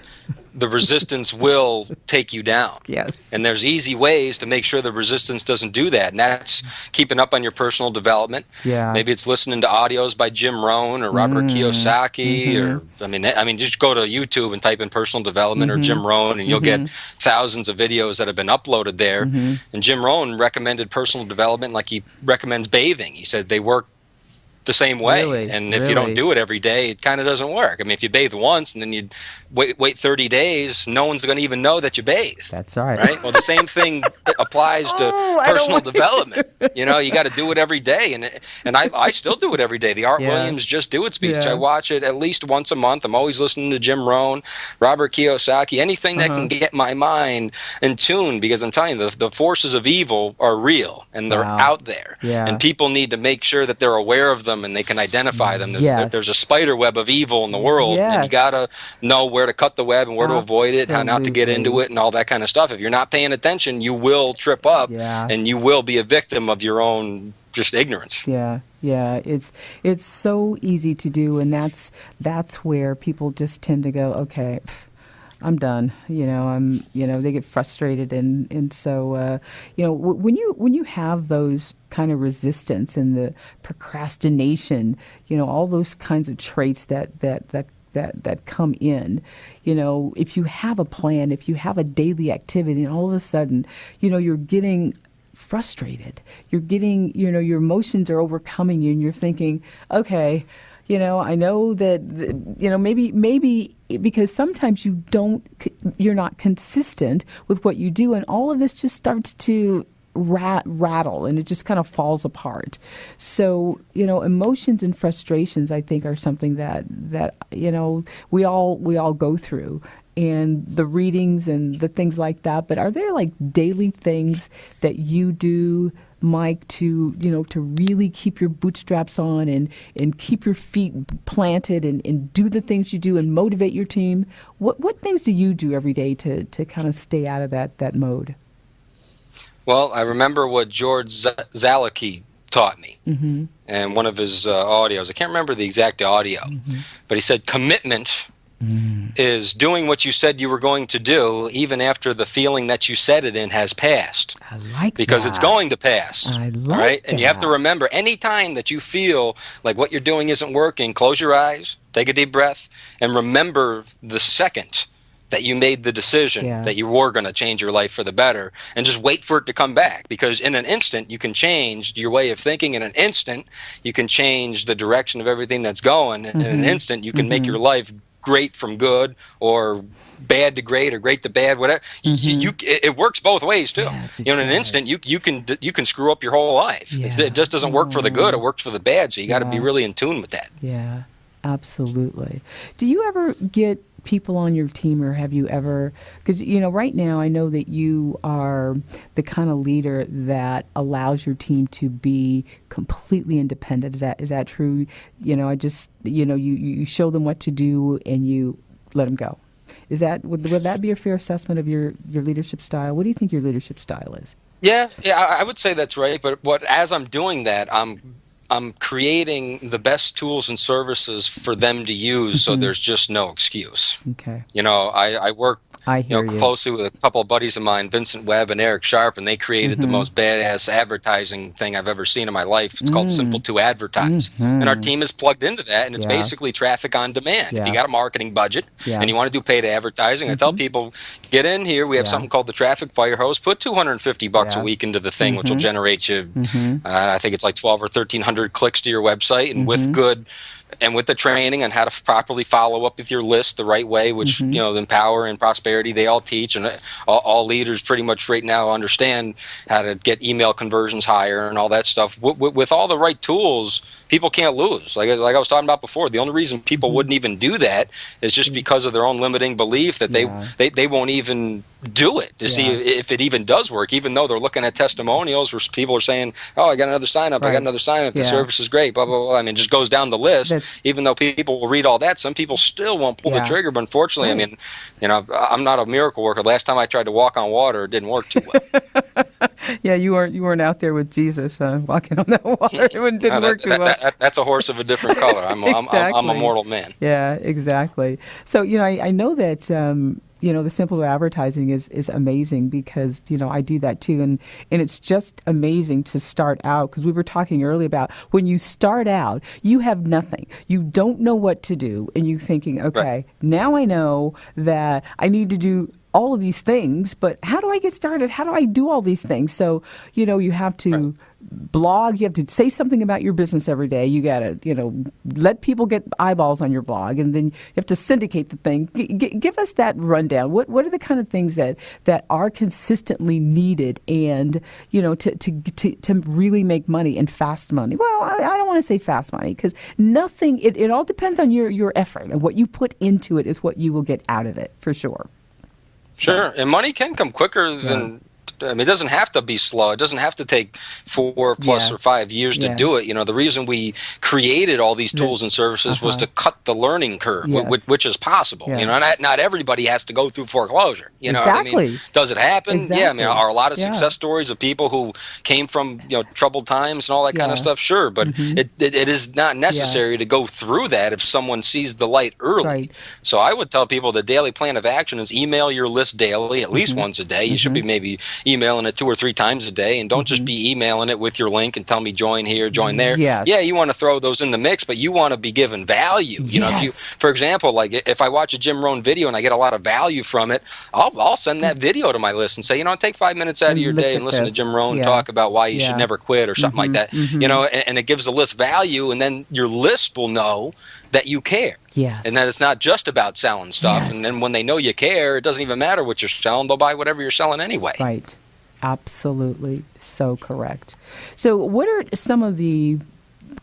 Speaker 2: the resistance will take you down.
Speaker 1: Yes.
Speaker 2: And there's easy ways to make sure the resistance doesn't do that. And that's keeping up on your personal development.
Speaker 1: Yeah.
Speaker 2: Maybe it's listening to audios by Jim Rohn or Robert Kiyosaki or I mean just go to YouTube and type in personal development or Jim Rohn, and you'll get thousands of videos that have been uploaded there. And Jim Rohn recommended personal development like he recommends bathing. He said they work the same way.
Speaker 1: Really?
Speaker 2: And if you don't do it every day, it kind of doesn't work. I mean, if you bathe once and then you wait 30 days, no one's going to even know that you bathed.
Speaker 1: That's right.
Speaker 2: Right? Well, the same thing applies to personal development. You got to do it every day. And I still do it every day. The Art Williams Just Do It speech, I watch it at least once a month. I'm always listening to Jim Rohn, Robert Kiyosaki, anything that can get my mind in tune, because I'm telling you, the forces of evil are real and they're out there.
Speaker 1: Yeah.
Speaker 2: And people need to make sure that they're aware of them and they can identify them. There's a spider web of evil in the world, and you got to know where to cut the web and where to avoid it, how not to get into it, and all that kind of stuff. If you're not paying attention, you will trip up and you will be a victim of your own just ignorance.
Speaker 1: Yeah, it's so easy to do, and that's where people just tend to go, okay, I'm done. They get frustrated, and so when you have those kind of resistance and the procrastination, all those kinds of traits that come in, if you have a plan, if you have a daily activity, and all of a sudden, you're getting frustrated, you're getting, your emotions are overcoming you, and you're thinking, okay, I know that, maybe because sometimes you're not consistent with what you do, and all of this just starts to rattle, and it just kind of falls apart. So, emotions and frustrations, I think, are something that we all go through, and the readings and the things like that. But are there like daily things that you do, Mike, to really keep your bootstraps on and keep your feet planted and do the things you do and motivate your team? What things do you do every day to kind of stay out of that mode?
Speaker 2: Well, I remember what George Zalaki taught me in one of his audios. I can't remember the exact audio, but he said commitment is doing what you said you were going to do even after the feeling that you said it in has passed.
Speaker 1: I like
Speaker 2: because
Speaker 1: that.
Speaker 2: It's going to pass.
Speaker 1: I like
Speaker 2: right?
Speaker 1: that.
Speaker 2: And you have to remember, any time that you feel like what you're doing isn't working, close your eyes, take a deep breath, and remember the second that you made the decision that you were going to change your life for the better, and just wait for it to come back. Because in an instant, you can change your way of thinking. In an instant, you can change the direction of everything that's going. In an instant, you can make your life great from good, or bad to great, or great to bad, whatever. It works both ways too.
Speaker 1: Yes,
Speaker 2: in an instant, you can screw up your whole life. It just doesn't work for the good; it works for the bad. So you got to be really in tune with that.
Speaker 1: Yeah, absolutely. Do you ever get people on your team, or have you ever, because right now I know that you are the kind of leader that allows your team to be completely independent. Is that true? You show them what to do and you let them go. Would that be a fair assessment of your leadership style? What do you think your leadership style is?
Speaker 2: Yeah, I would say that's right. But as I'm doing that, I'm creating the best tools and services for them to use, so there's just no excuse.
Speaker 1: Okay.
Speaker 2: I work
Speaker 1: I hear you.
Speaker 2: closely with a couple of buddies of mine, Vincent Webb and Eric Sharp, and they created the most badass advertising thing I've ever seen in my life. It's called Simple to Advertise. And our team is plugged into that, and it's basically traffic on demand. If you got a marketing budget and you want to do paid advertising, I tell people, get in here. We have something called the Traffic Fire Hose. Put $250 a week into the thing, which will generate you, I think it's like 12 or 1,300 clicks to your website, and with the training on how to properly follow up with your list the right way, which the Empower and Prosperity, they all teach, and all leaders pretty much right now understand how to get email conversions higher and all that stuff. With all the right tools, people can't lose. Like I was talking about before, the only reason people wouldn't even do that is just because of their own limiting belief that they won't even do it to see if it even does work, even though they're looking at testimonials where people are saying, oh, I got another sign up, I got another sign up, the service is great, blah, blah, blah. I mean, it just goes down the list. Even though people will read all that, some people still won't pull the trigger. But unfortunately, I mean, I'm not a miracle worker. Last time I tried to walk on water, it didn't work too well.
Speaker 1: Yeah, you weren't out there with Jesus walking on that water. It didn't work too well.
Speaker 2: That's a horse of a different color. I'm a mortal man.
Speaker 1: Yeah, exactly. So I know that the simple advertising is amazing because I do that too, and it's just amazing to start out, because we were talking earlier about when you start out, you have nothing, you don't know what to do, and you're thinking, okay, now I know that I need to do all of these things, but how do I get started? How do I do all these things? So, you have to blog, you have to say something about your business every day. You got to, let people get eyeballs on your blog, and then you have to syndicate the thing. Give us that rundown. What are the kind of things that are consistently needed and, to really make money and fast money? Well, I don't want to say fast money, because nothing, it all depends on your effort, and what you put into it is what you will get out of it, for sure.
Speaker 2: Sure, and money can come quicker than. I mean, it doesn't have to be slow. It doesn't have to take 4+ or 5 years to do it. The reason we created all these tools and services was to cut the learning curve, which is possible. Not everybody has to go through foreclosure. You know what I mean? Does it happen?
Speaker 1: Exactly.
Speaker 2: Yeah, I mean, are a lot of success stories of people who came from troubled times and all that kind of stuff? Sure, but it is not necessary to go through that if someone sees the light early.
Speaker 1: Right.
Speaker 2: So I would tell people the daily plan of action is email your list daily, at least once a day. You should be maybe emailing it 2 or 3 times a day, and don't just be emailing it with your link and tell me join here, join there.
Speaker 1: Yes.
Speaker 2: Yeah, you want to throw those in the mix, but you want to be given value. If you, for example, like if I watch a Jim Rohn video and I get a lot of value from it, I'll send that video to my list and say, take 5 minutes out of your day and listen to Jim Rohn talk about why you should never quit or something like that. And it gives the list value, and then your list will know that you care.
Speaker 1: Yes.
Speaker 2: And that it's not just about selling stuff.
Speaker 1: Yes.
Speaker 2: And then when they know you care, it doesn't even matter what you're selling. They'll buy whatever you're selling anyway.
Speaker 1: Right. Absolutely. So correct. So what are some of the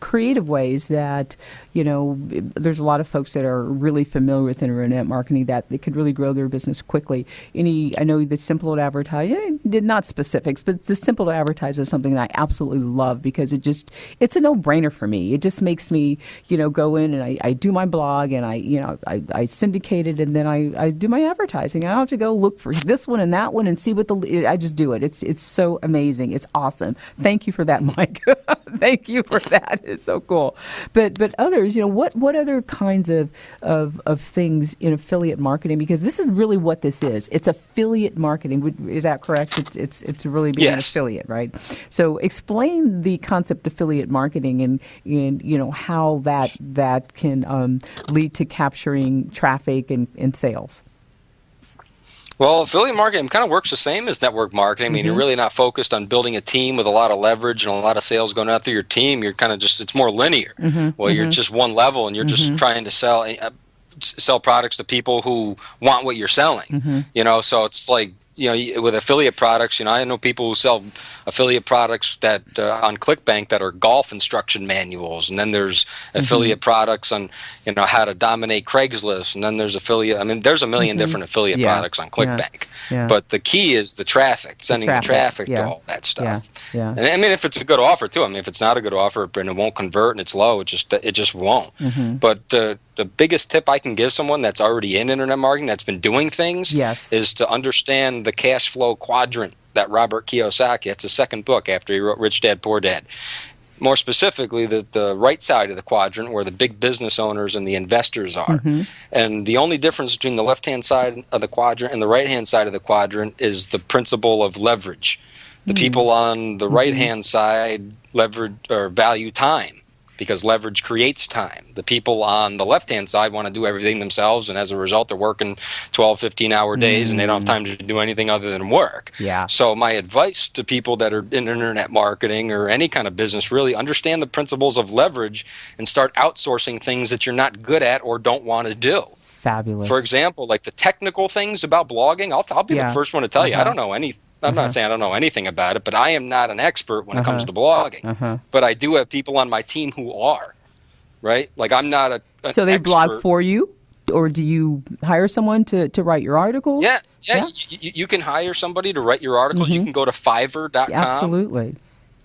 Speaker 1: creative ways that, there's a lot of folks that are really familiar with internet marketing that they could really grow their business quickly. I know the simple to advertise, not specifics, but the simple to advertise is something that I absolutely love, because it's a no-brainer for me. It just makes me, go in and I do my blog, and I syndicate it, and then I do my advertising. I don't have to go look for this one and that one and see I just do it. It's so amazing. It's awesome. Thank you for that, Mike. Thank you for that. It's so cool. But others, what other kinds of things in affiliate marketing? Because this is really what this is. It's affiliate marketing. Is that correct? It's really being an affiliate, right? So explain the concept of affiliate marketing and how that can lead to capturing traffic and sales.
Speaker 2: Well, affiliate marketing kind of works the same as network marketing. I mean, you're really not focused on building a team with a lot of leverage and a lot of sales going out through your team. You're kind of it's more linear. You're just one level, and you're just trying to sell products to people who want what you're selling. So it's like, with affiliate products, I know people who sell affiliate products that on ClickBank that are golf instruction manuals, and then there's affiliate products on how to dominate Craigslist, and then there's there's a million different affiliate products on ClickBank. But the key is the traffic, sending the traffic to all that stuff. And if it's a good offer too. If it's not a good offer and it won't convert and it's low, it just won't. But the biggest tip I can give someone that's already in internet marketing, that's been doing things, is to understand the Cashflow Quadrant that Robert Kiyosaki, it's his second book after he wrote Rich Dad, Poor Dad. more specifically the right side of the quadrant where the big business owners and the investors are. And the only difference between the left-hand side of the quadrant and the right-hand side of the quadrant is the principle of leverage. The people on the right-hand side leverage or value time, because leverage creates time. The people on the left-hand side want to do everything themselves, and as a result, they're working 12, 15-hour days, and they don't have time to do anything other than work.
Speaker 1: Yeah.
Speaker 2: So my advice to people that are in internet marketing or any kind of business, really understand the principles of leverage and start outsourcing things that you're not good at or don't want to do.
Speaker 1: Fabulous.
Speaker 2: For example, like the technical things about blogging, I'll be the first one to tell you, I don't know any. I'm not saying I don't know anything about it, but I am not an expert when it comes to blogging. But I do have people on my team who are, right? Like I'm not an
Speaker 1: So they
Speaker 2: expert.
Speaker 1: blog for you, or do you hire someone to write your articles?
Speaker 2: Yeah. You can hire somebody to write your articles. You can go to Fiverr.com.
Speaker 1: Absolutely.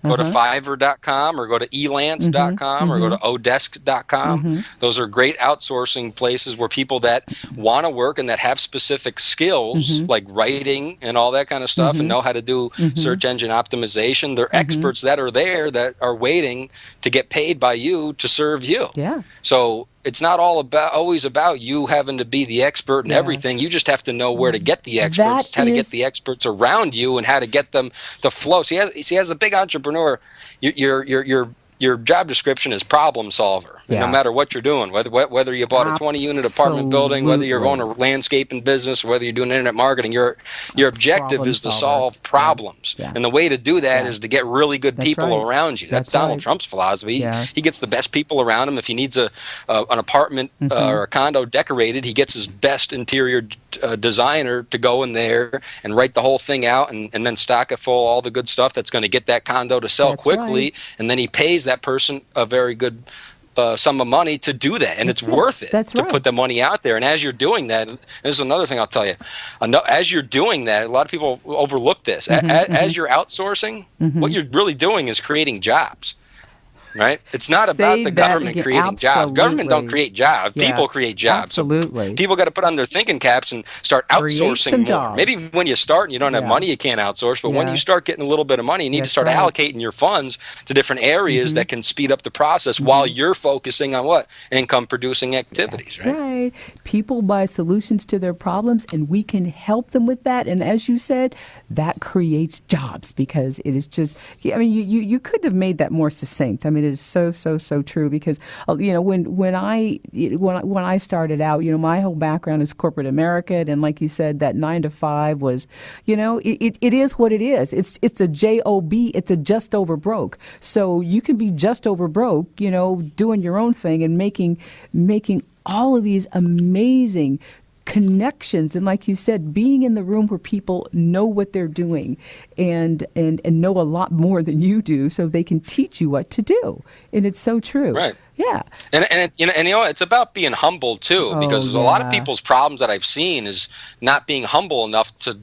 Speaker 2: Go to Fiverr.com or go to elance.com or go to odesk.com. Those are great outsourcing places where people that want to work and that have specific skills like writing and all that kind of stuff and know how to do search engine optimization. They're experts that are there that are waiting to get paid by you to serve you.
Speaker 1: Yeah.
Speaker 2: So it's not always about you having to be the expert in everything. You just have to know where to get the experts, how to get the experts around you, and how to get them to flow. See, as a big entrepreneur, your job description is problem solver.
Speaker 1: Yeah.
Speaker 2: No matter what you're doing, whether you bought a 20-unit apartment building, whether you're going to landscaping business, whether you're doing internet marketing, your objective is to solve problems. Yeah. And the way to do that is to get really good people around you. That's Donald Trump's philosophy. Yeah. He gets the best people around him. If he needs an apartment or a condo decorated, he gets his best interior designer to go in there and write the whole thing out and then stock it full of all the good stuff that's going to get that condo to sell quickly. And then he pays that person a very good sum of money to do that, and it's worth it to put the money out there. And as you're doing that, this is another thing I'll tell you. As you're doing that, a lot of people overlook this. As you're outsourcing, what you're really doing is creating jobs. Right? It's not about the government creating jobs. Government don't create jobs. Yeah. People create jobs.
Speaker 1: Absolutely.
Speaker 2: So people got to put on their thinking caps and start outsourcing more. Jobs. Maybe when you start and you don't have money, you can't outsource. But when you start getting a little bit of money, you need to start allocating your funds to different areas that can speed up the process while you're focusing on what? Income producing activities.
Speaker 1: That's right. People buy solutions to their problems, and we can help them with that. And as you said, that creates jobs, because it is just, I mean, you couldn't have made that more succinct. I mean, it is so true, because when I started out, my whole background is corporate America, and like you said, that 9 to 5 was, it is what it is. It's a job. It's a just over broke. So you can be just over broke, doing your own thing and making all of these amazing connections, and like you said, being in the room where people know what they're doing and know a lot more than you do, so they can teach you what to do. And it's so true.
Speaker 2: Right.
Speaker 1: Yeah.
Speaker 2: And it's about being humble too, because a lot of people's problems that I've seen is not being humble enough to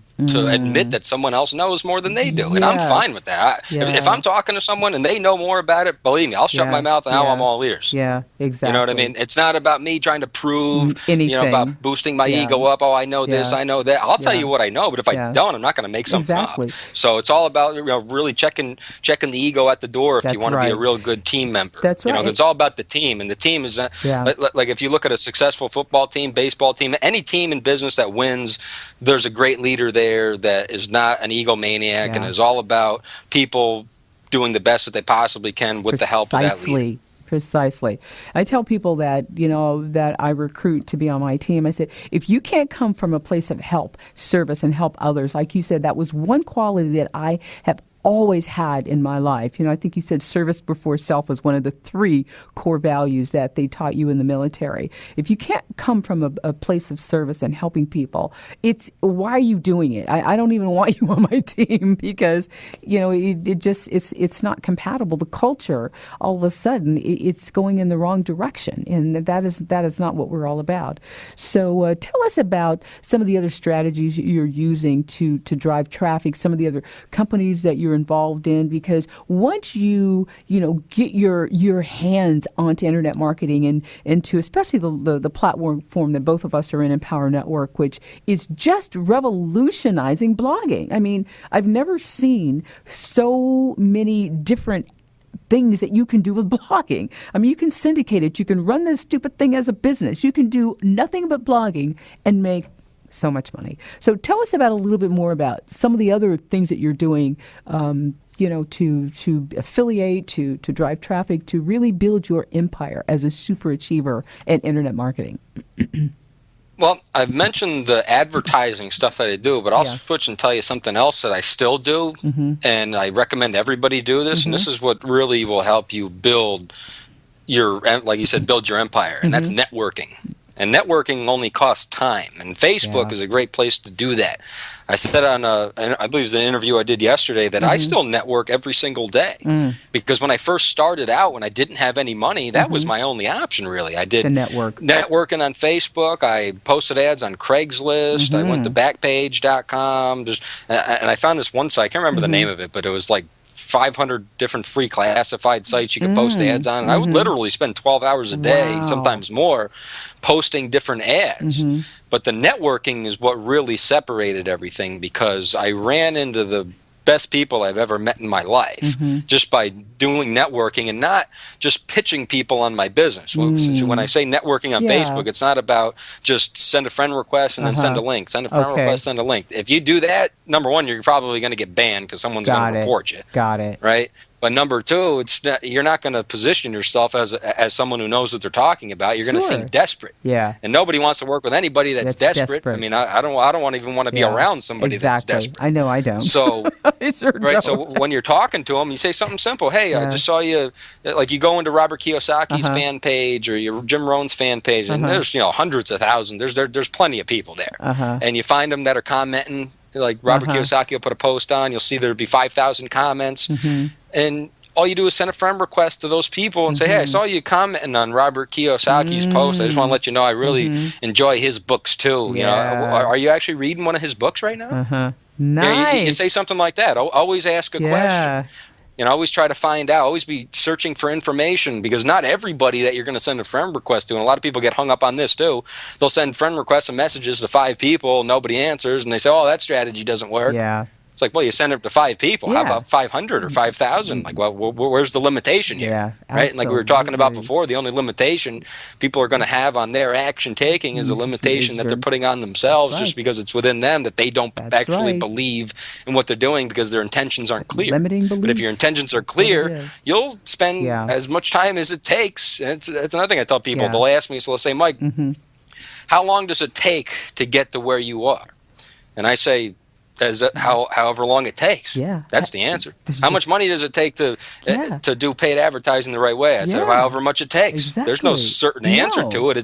Speaker 2: admit that someone else knows more than they do. And I'm fine with that. If I'm talking to someone and they know more about it, believe me, I'll shut my mouth and now I'm all ears.
Speaker 1: Yeah, exactly.
Speaker 2: You know what I mean? It's not about me trying to prove
Speaker 1: anything.
Speaker 2: About boosting my ego up. Oh, I know this, I know that. I'll tell you what I know, but if I don't, I'm not going to make something up. So it's all about really checking the ego at the door if you want to be a real good team member.
Speaker 1: That's right.
Speaker 2: It's all about the team, and the team is like if you look at a successful football team, baseball team, any team in business that wins, there's a great leader there that is not an egomaniac and is all about people doing the best that they possibly can with the help of that leader.
Speaker 1: Precisely. I tell people that, that I recruit to be on my team, I said, if you can't come from a place of help, service, and help others, like you said, that was one quality that I have always had in my life. I think you said service before self was one of the 3 core values that they taught you in the military. If you can't come from a place of service and helping people, why are you doing it? I don't even want you on my team, because, it's not compatible. The culture, all of a sudden, it's going in the wrong direction. And that is not what we're all about. So tell us about some of the other strategies you're using to drive traffic, some of the other companies that you're involved in, because once you get your hands onto internet marketing and into especially the platform that both of us are in Empower Network, which is just revolutionizing blogging. I mean, I've never seen so many different things that you can do with blogging. I mean, you can syndicate it. You can run this stupid thing as a business. You can do nothing but blogging and make so much money. So tell us about a little bit more about some of the other things that you're doing, to affiliate, to drive traffic, to really build your empire as a super achiever in internet marketing.
Speaker 2: Well, I've mentioned the advertising stuff that I do, but I'll switch and tell you something else that I still do, and I recommend everybody do this, and this is what really will help you build your, like you said, build your empire, and that's networking. And networking only costs time, and Facebook is a great place to do that. I said on I believe it was an interview I did yesterday that I still network every single day, because when I first started out, when I didn't have any money, that was my only option, really. I did networking on Facebook. I posted ads on Craigslist. I went to Backpage.com. And I found this one site. I can't remember the name of it, but it was like 500 different free classified sites you could post ads on, and I would literally spend 12 hours a day, sometimes more, posting different ads. But the networking is what really separated everything, because I ran into the best people I've ever met in my life just by doing networking and not just pitching people on my business. So when I say networking on Facebook, it's not about just send a friend request and then send a link, send a friend request, send a link. If you do that, number one, you're probably going to get banned because someone's going to report you.
Speaker 1: Got it.
Speaker 2: Right? But number two, you're not going to position yourself as someone who knows what they're talking about. You're going to seem desperate.
Speaker 1: Yeah.
Speaker 2: And nobody wants to work with anybody that's desperate. I mean, I don't even want to be around somebody that's desperate.
Speaker 1: I know I don't.
Speaker 2: So,
Speaker 1: I sure
Speaker 2: right.
Speaker 1: Don't.
Speaker 2: So when you're talking to them, you say something simple. Hey, I just saw you. Like you go into Robert Kiyosaki's fan page or your Jim Rohn's fan page, and there's hundreds of thousands. There's plenty of people there, and you find them that are commenting. Like Robert Kiyosaki will put a post on, you'll see there'll be 5,000 comments, and all you do is send a friend request to those people and say, hey, I saw you commenting on Robert Kiyosaki's post. I just want to let you know I really enjoy his books too. You know, are you actually reading one of his books right now?
Speaker 1: Nice.
Speaker 2: You say something like that. Always ask a question. You know, always try to find out. Always be searching for information, because not everybody that you're going to send a friend request to, and a lot of people get hung up on this too. They'll send friend requests and messages to 5 people, nobody answers, and they say, oh, that strategy doesn't work. Yeah. It's like, well, you send it to 5 people. How about 500 or 5,000? Like, well, where's the limitation here? Yeah, right? And like we were talking about before, the only limitation people are going to have on their action taking is a limitation that they're putting on themselves just because it's within them, that they don't actually believe in what they're doing because their intentions aren't clear.
Speaker 1: Limiting beliefs.
Speaker 2: But if your intentions are clear, you'll spend as much time as it takes. And it's another thing I tell people. They'll ask me, so they'll say, Mike, how long does it take to get to where you are? And I say, however long it takes. That's the answer. How much money does it take to do paid advertising the right way? I said, however much it takes.
Speaker 1: Exactly.
Speaker 2: There's no certain answer to it.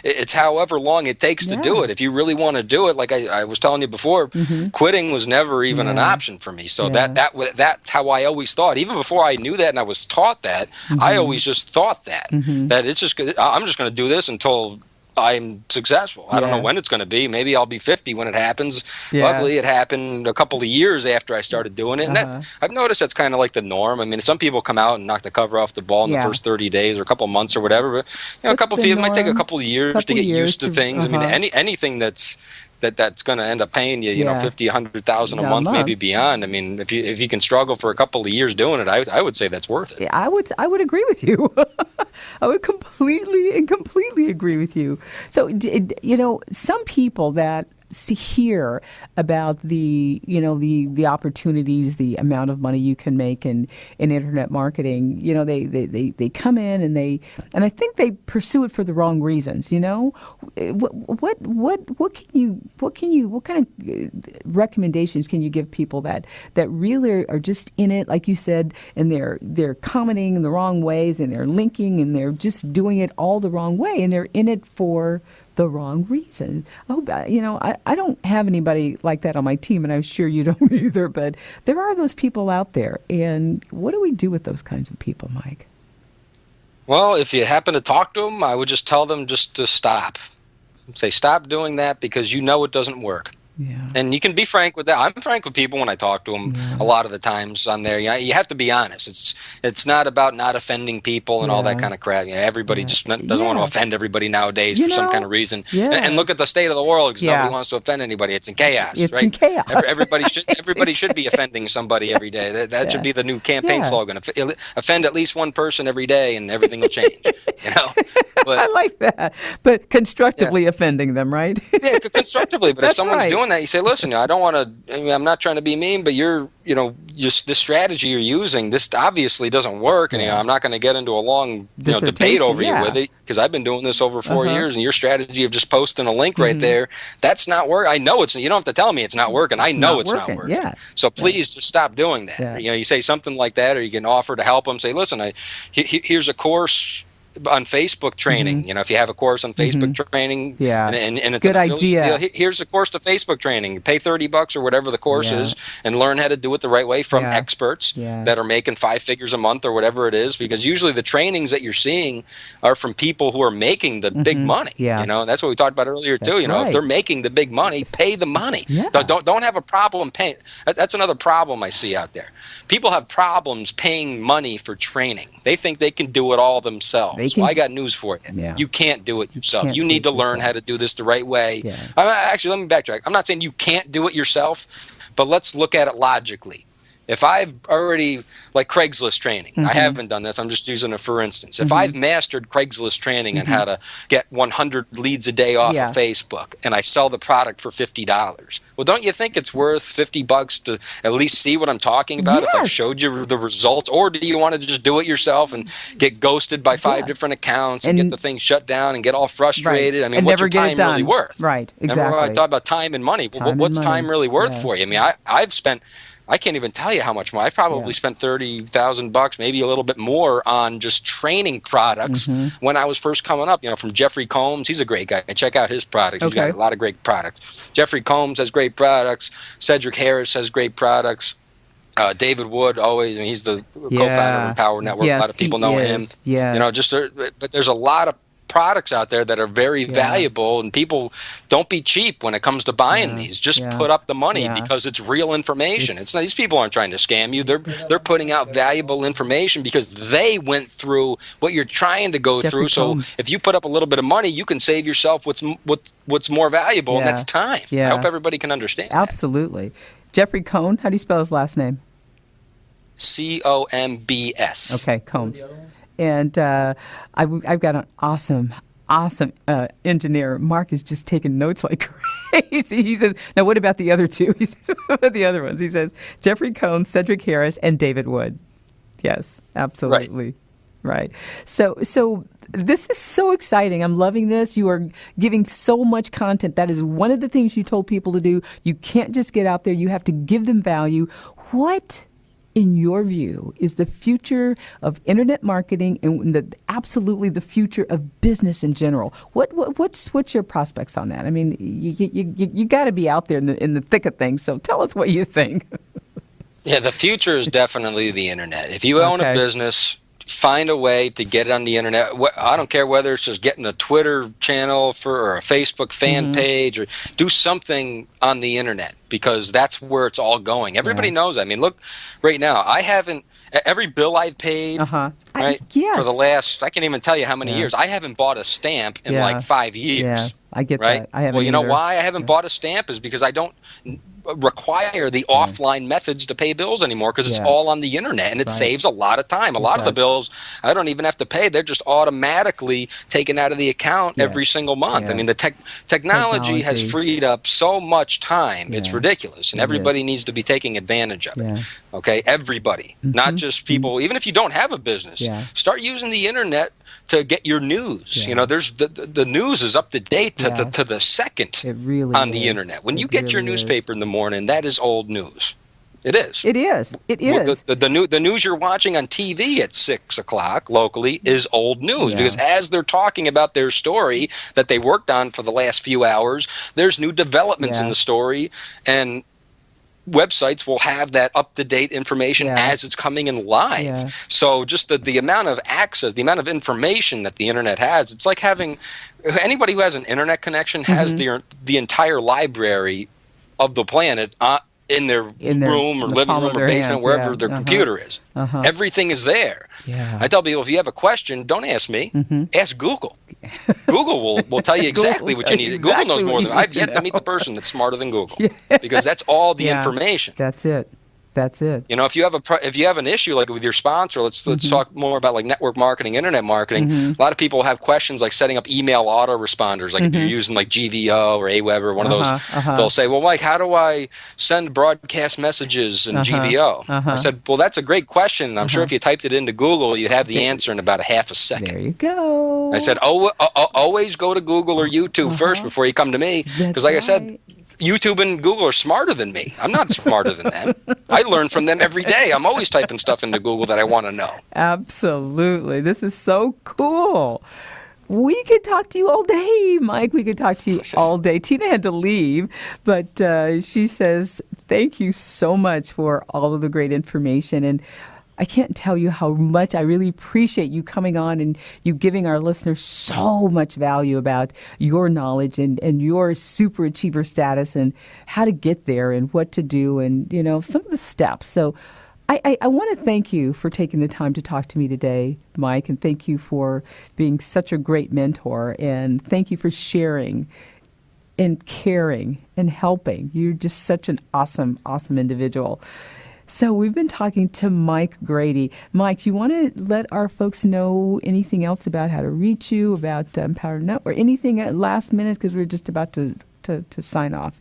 Speaker 2: It's however long it takes to do it. If you really want to do it, like I was telling you before, quitting was never even an option for me. So that's how I always thought. Even before I knew that and I was taught that, I always just thought that it's just I'm just going to do this until I'm successful. I don't know when it's going to be. Maybe I'll be 50 when it happens. Luckily, it happened a couple of years after I started doing it. And I've noticed that's kind of like the norm. I mean, some people come out and knock the cover off the ball in the first 30 days or a couple of months or whatever. But a couple of people, it might take a couple of years to get used to things. I mean, anything that's going to end up paying you, 50, 100,000 a month, maybe beyond. I mean, if you can struggle for a couple of years doing it, I would say that's worth it.
Speaker 1: Yeah, I would agree with you. I would completely agree with you. So, some people that hear about the opportunities, the amount of money you can make in internet marketing, they come in and I think they pursue it for the wrong reasons. What kind of recommendations can you give people that really are just in it, like you said, and they're commenting in the wrong ways, and they're linking, and they're just doing it all the wrong way, and they're in it for the wrong reason? I don't have anybody like that on my team, and I'm sure you don't either, but there are those people out there. And what do we do with those kinds of people, Mike?
Speaker 2: Well, if you happen to talk to them, I would just tell them just to stop. Say, stop doing that because it doesn't work.
Speaker 1: Yeah.
Speaker 2: And you can be frank with that. I'm frank with people when I talk to them a lot of the times on there. You have to be honest. It's not about not offending people and all that kind of crap. Everybody just doesn't want to offend everybody nowadays for some kind of reason. And look at the state of the world, because nobody wants to offend anybody. It's in chaos,
Speaker 1: It's
Speaker 2: right?
Speaker 1: in chaos.
Speaker 2: Everybody should be offending somebody every day. That should be the new campaign slogan. Offend at least one person every day, and everything will change. But,
Speaker 1: I like that. But constructively offending them, right?
Speaker 2: Yeah, constructively. But if someone's
Speaker 1: right.
Speaker 2: doing that, you say, listen, I don't want to, I'm not trying to be mean, but just this strategy you're using, this obviously doesn't work. And I'm not going to get into a long debate over you with it, because I've been doing this over 4 years, and your strategy of just posting a link right there, that's not working. I know you don't have to tell me it's not working. I know it's not working.
Speaker 1: Yeah.
Speaker 2: So please just stop doing that.
Speaker 1: Yeah.
Speaker 2: You say something like that, or you can offer to help them. Say, listen, here's a course on Facebook training. If you have a course on Facebook training, and it's
Speaker 1: good
Speaker 2: an affiliate
Speaker 1: idea.
Speaker 2: deal, here's a course to Facebook training. You pay $30 or whatever the course is, and learn how to do it the right way from experts that are making 5 figures a month or whatever it is. Because usually the trainings that you're seeing are from people who are making the big money.
Speaker 1: Yes.
Speaker 2: That's what we talked about earlier too. If they're making the big money, pay the money.
Speaker 1: Yeah.
Speaker 2: Don't have a problem paying. That's another problem I see out there. People have problems paying money for training. They think they can do it all themselves. Well, I got news for you.
Speaker 1: Yeah.
Speaker 2: You can't do it yourself. You need to learn how to do this the right way.
Speaker 1: Yeah.
Speaker 2: Actually, let me backtrack. I'm not saying you can't do it yourself, but let's look at it logically. If I've already, like Craigslist training, I haven't done this, I'm just using it for instance. If I've mastered Craigslist training on how to get 100 leads a day off of Facebook, and I sell the product for $50, well, don't you think it's worth $50 to at least see what I'm talking about if I've showed you the results? Or do you want to just do it yourself and get ghosted by 5 different accounts and get the thing shut down and get all frustrated? I mean, what's your time really worth?
Speaker 1: Right, exactly.
Speaker 2: Remember when I talked about time and money? What's time really worth for you? I mean, I've spent... I can't even tell you how much more. I've probably spent $30,000, maybe a little bit more, on just training products when I was first coming up. From Jeffrey Combs, he's a great guy. Check out his products. He's got a lot of great products. Jeffrey Combs has great products. Cedric Harris has great products. David Wood, always. I mean, he's the co-founder of Empower Network. A lot of people know him. But there's a lot of products out there that are very valuable, and people don't be cheap when it comes to buying these. Just put up the money because it's real information. It's not, these people aren't trying to scam you. They're putting out valuable information because they went through what you're trying to go through. So if you put up a little bit of money, you can save yourself what's more valuable, and that's time. I hope everybody can understand
Speaker 1: Absolutely. Jeffrey Cohn, how do you spell his last name?
Speaker 2: Combs.
Speaker 1: Okay, Combs. And I've got an awesome engineer. Mark is just taking notes like crazy. He says, now what about the other two? He says, what about the other ones? He says, Jeffrey Cohn, Cedric Harris, and David Wood. Yes, absolutely. Right. So this is so exciting. I'm loving this. You are giving so much content. That is one of the things you told people to do. You can't just get out there. You have to give them value. What, in your view, is the future of internet marketing and absolutely the future of business in general? What's your prospects on that? I mean, you got to be out there in the thick of things. So tell us what you think.
Speaker 2: Yeah, the future is definitely the internet. If you own a business, find a way to get it on the internet. I don't care whether it's just getting a Twitter channel or a Facebook fan page, or do something on the internet, because that's where it's all going. Everybody knows that. I mean, look, right now, every bill I've paid, for the last, I can't even tell you how many years, I haven't bought a stamp in like 5 years.
Speaker 1: Yeah, I get that. I haven't
Speaker 2: know why I haven't bought a stamp is because I don't require the offline methods to pay bills anymore, because it's all on the internet, and it saves a lot of time. A lot of the bills I don't even have to pay. They're just automatically taken out of the account every single month. I mean, the technology has freed up so much time. It's ridiculous, and everybody needs to be taking advantage of it. Okay, everybody, not just people. Even if you don't have a business, start using the internet to get your news. There's the news is up to date to the second on the internet. When you get your newspaper in the morning, that is old news. It is.
Speaker 1: It is. It is.
Speaker 2: The news you're watching on TV at 6 o'clock locally is old news, because as they're talking about their story that they worked on for the last few hours, there's new developments in the story, and websites will have that up-to-date information as it's coming in live. So just the amount of access, the amount of information that the internet has, it's like having anybody who has an internet connection has the entire library of the planet in their room or living room or basement, wherever their computer is. Everything is there.
Speaker 1: Yeah.
Speaker 2: I tell people, if you have a question, don't ask me. Ask Google. Google will tell you exactly what you need.
Speaker 1: Exactly
Speaker 2: Google knows more than I've yet to meet the person that's smarter than Google, because that's all the information.
Speaker 1: That's it. That's it.
Speaker 2: You know, if you have an issue like with your sponsor, let's talk more about like network marketing, internet marketing. A lot of people have questions like setting up email autoresponders, like if you're using like GVO or Aweber or one of those. They'll say, well, Mike, how do I send broadcast messages in GVO? I said, well, that's a great question. I'm sure if you typed it into Google, you'd have the answer in about a half a second.
Speaker 1: There you go.
Speaker 2: I said, always go to Google or YouTube first before you come to me, because like I said, YouTube and Google are smarter than me. I'm not smarter than them. I learn from them every day. I'm always typing stuff into Google that I want to know.
Speaker 1: Absolutely. This is so cool. We could talk to you all day, Mike. We could talk to you all day. Tina had to leave, but she says, thank you so much for all of the great information. And I can't tell you how much I really appreciate you coming on and you giving our listeners so much value about your knowledge and your super achiever status and how to get there and what to do and, you know, some of the steps. So I want to thank you for taking the time to talk to me today, Mike, and thank you for being such a great mentor, and thank you for sharing and caring and helping. You're just such an awesome, awesome individual. So we've been talking to Mike Grady. Mike, you want to let our folks know anything else about how to reach you, about Empower Net, or anything at last minute, because we're just about to sign off?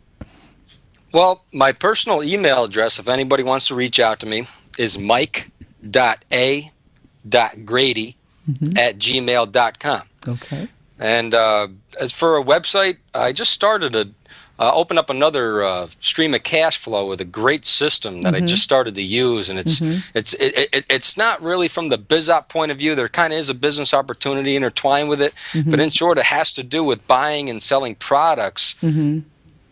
Speaker 2: Well, my personal email address, if anybody wants to reach out to me, is mike.a.grady@gmail.com.
Speaker 1: Okay.
Speaker 2: And as for a website, I just started to open up another stream of Cashflow with a great system that I just started to use, and it's not really from the BizOp point of view. There kind of is a business opportunity intertwined with it, but in short, it has to do with buying and selling products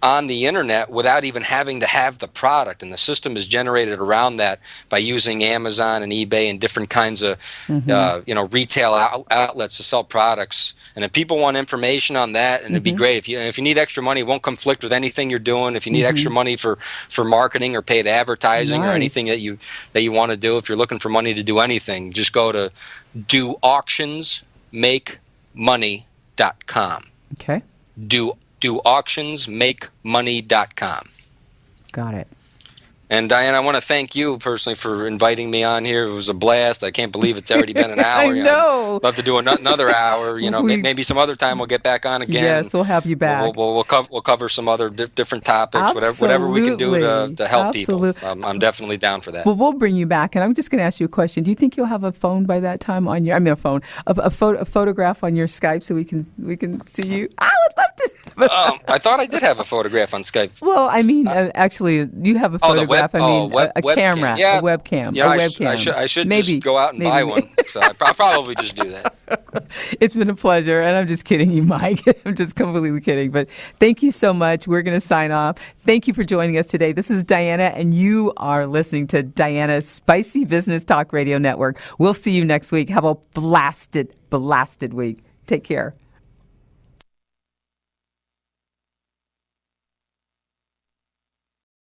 Speaker 2: on the internet without even having to have the product, and the system is generated around that by using Amazon and eBay and different kinds of retail outlets to sell products. And if people want information on that, and it'd be great if you need extra money, it won't conflict with anything you're doing. If you need extra money for marketing or paid advertising or anything that you want to do, if you're looking for money to do anything, just go to doauctionsmakemoney.com.
Speaker 1: Okay.
Speaker 2: doauctionsmakemoney.com.
Speaker 1: Got it.
Speaker 2: And Diane, I want to thank you personally for inviting me on here. It was a blast. I can't believe it's already been an hour.
Speaker 1: I know.
Speaker 2: I'd love to do another hour. You know, maybe some other time we'll get back on again.
Speaker 1: Yes, we'll have you back.
Speaker 2: We'll cover some other different topics. Whatever we can do to help people. I'm definitely down for that.
Speaker 1: Well, we'll bring you back, and I'm just going to ask you a question. Do you think you'll have a phone by that time on your? I mean, a photograph on your Skype so we can see you? I would love to.
Speaker 2: I thought I did have a photograph on Skype.
Speaker 1: Well, I mean, actually, you have a photograph. A camera,
Speaker 2: yeah,
Speaker 1: a webcam,
Speaker 2: you know,
Speaker 1: a webcam.
Speaker 2: I should just go out and buy one. So I'll probably just do that.
Speaker 1: It's been a pleasure, and I'm just kidding you, Mike. I'm just completely kidding. But thank you so much. We're going to sign off. Thank you for joining us today. This is Diana, and you are listening to Diana's Spicy Business Talk Radio Network. We'll see you next week. Have a blasted week. Take care.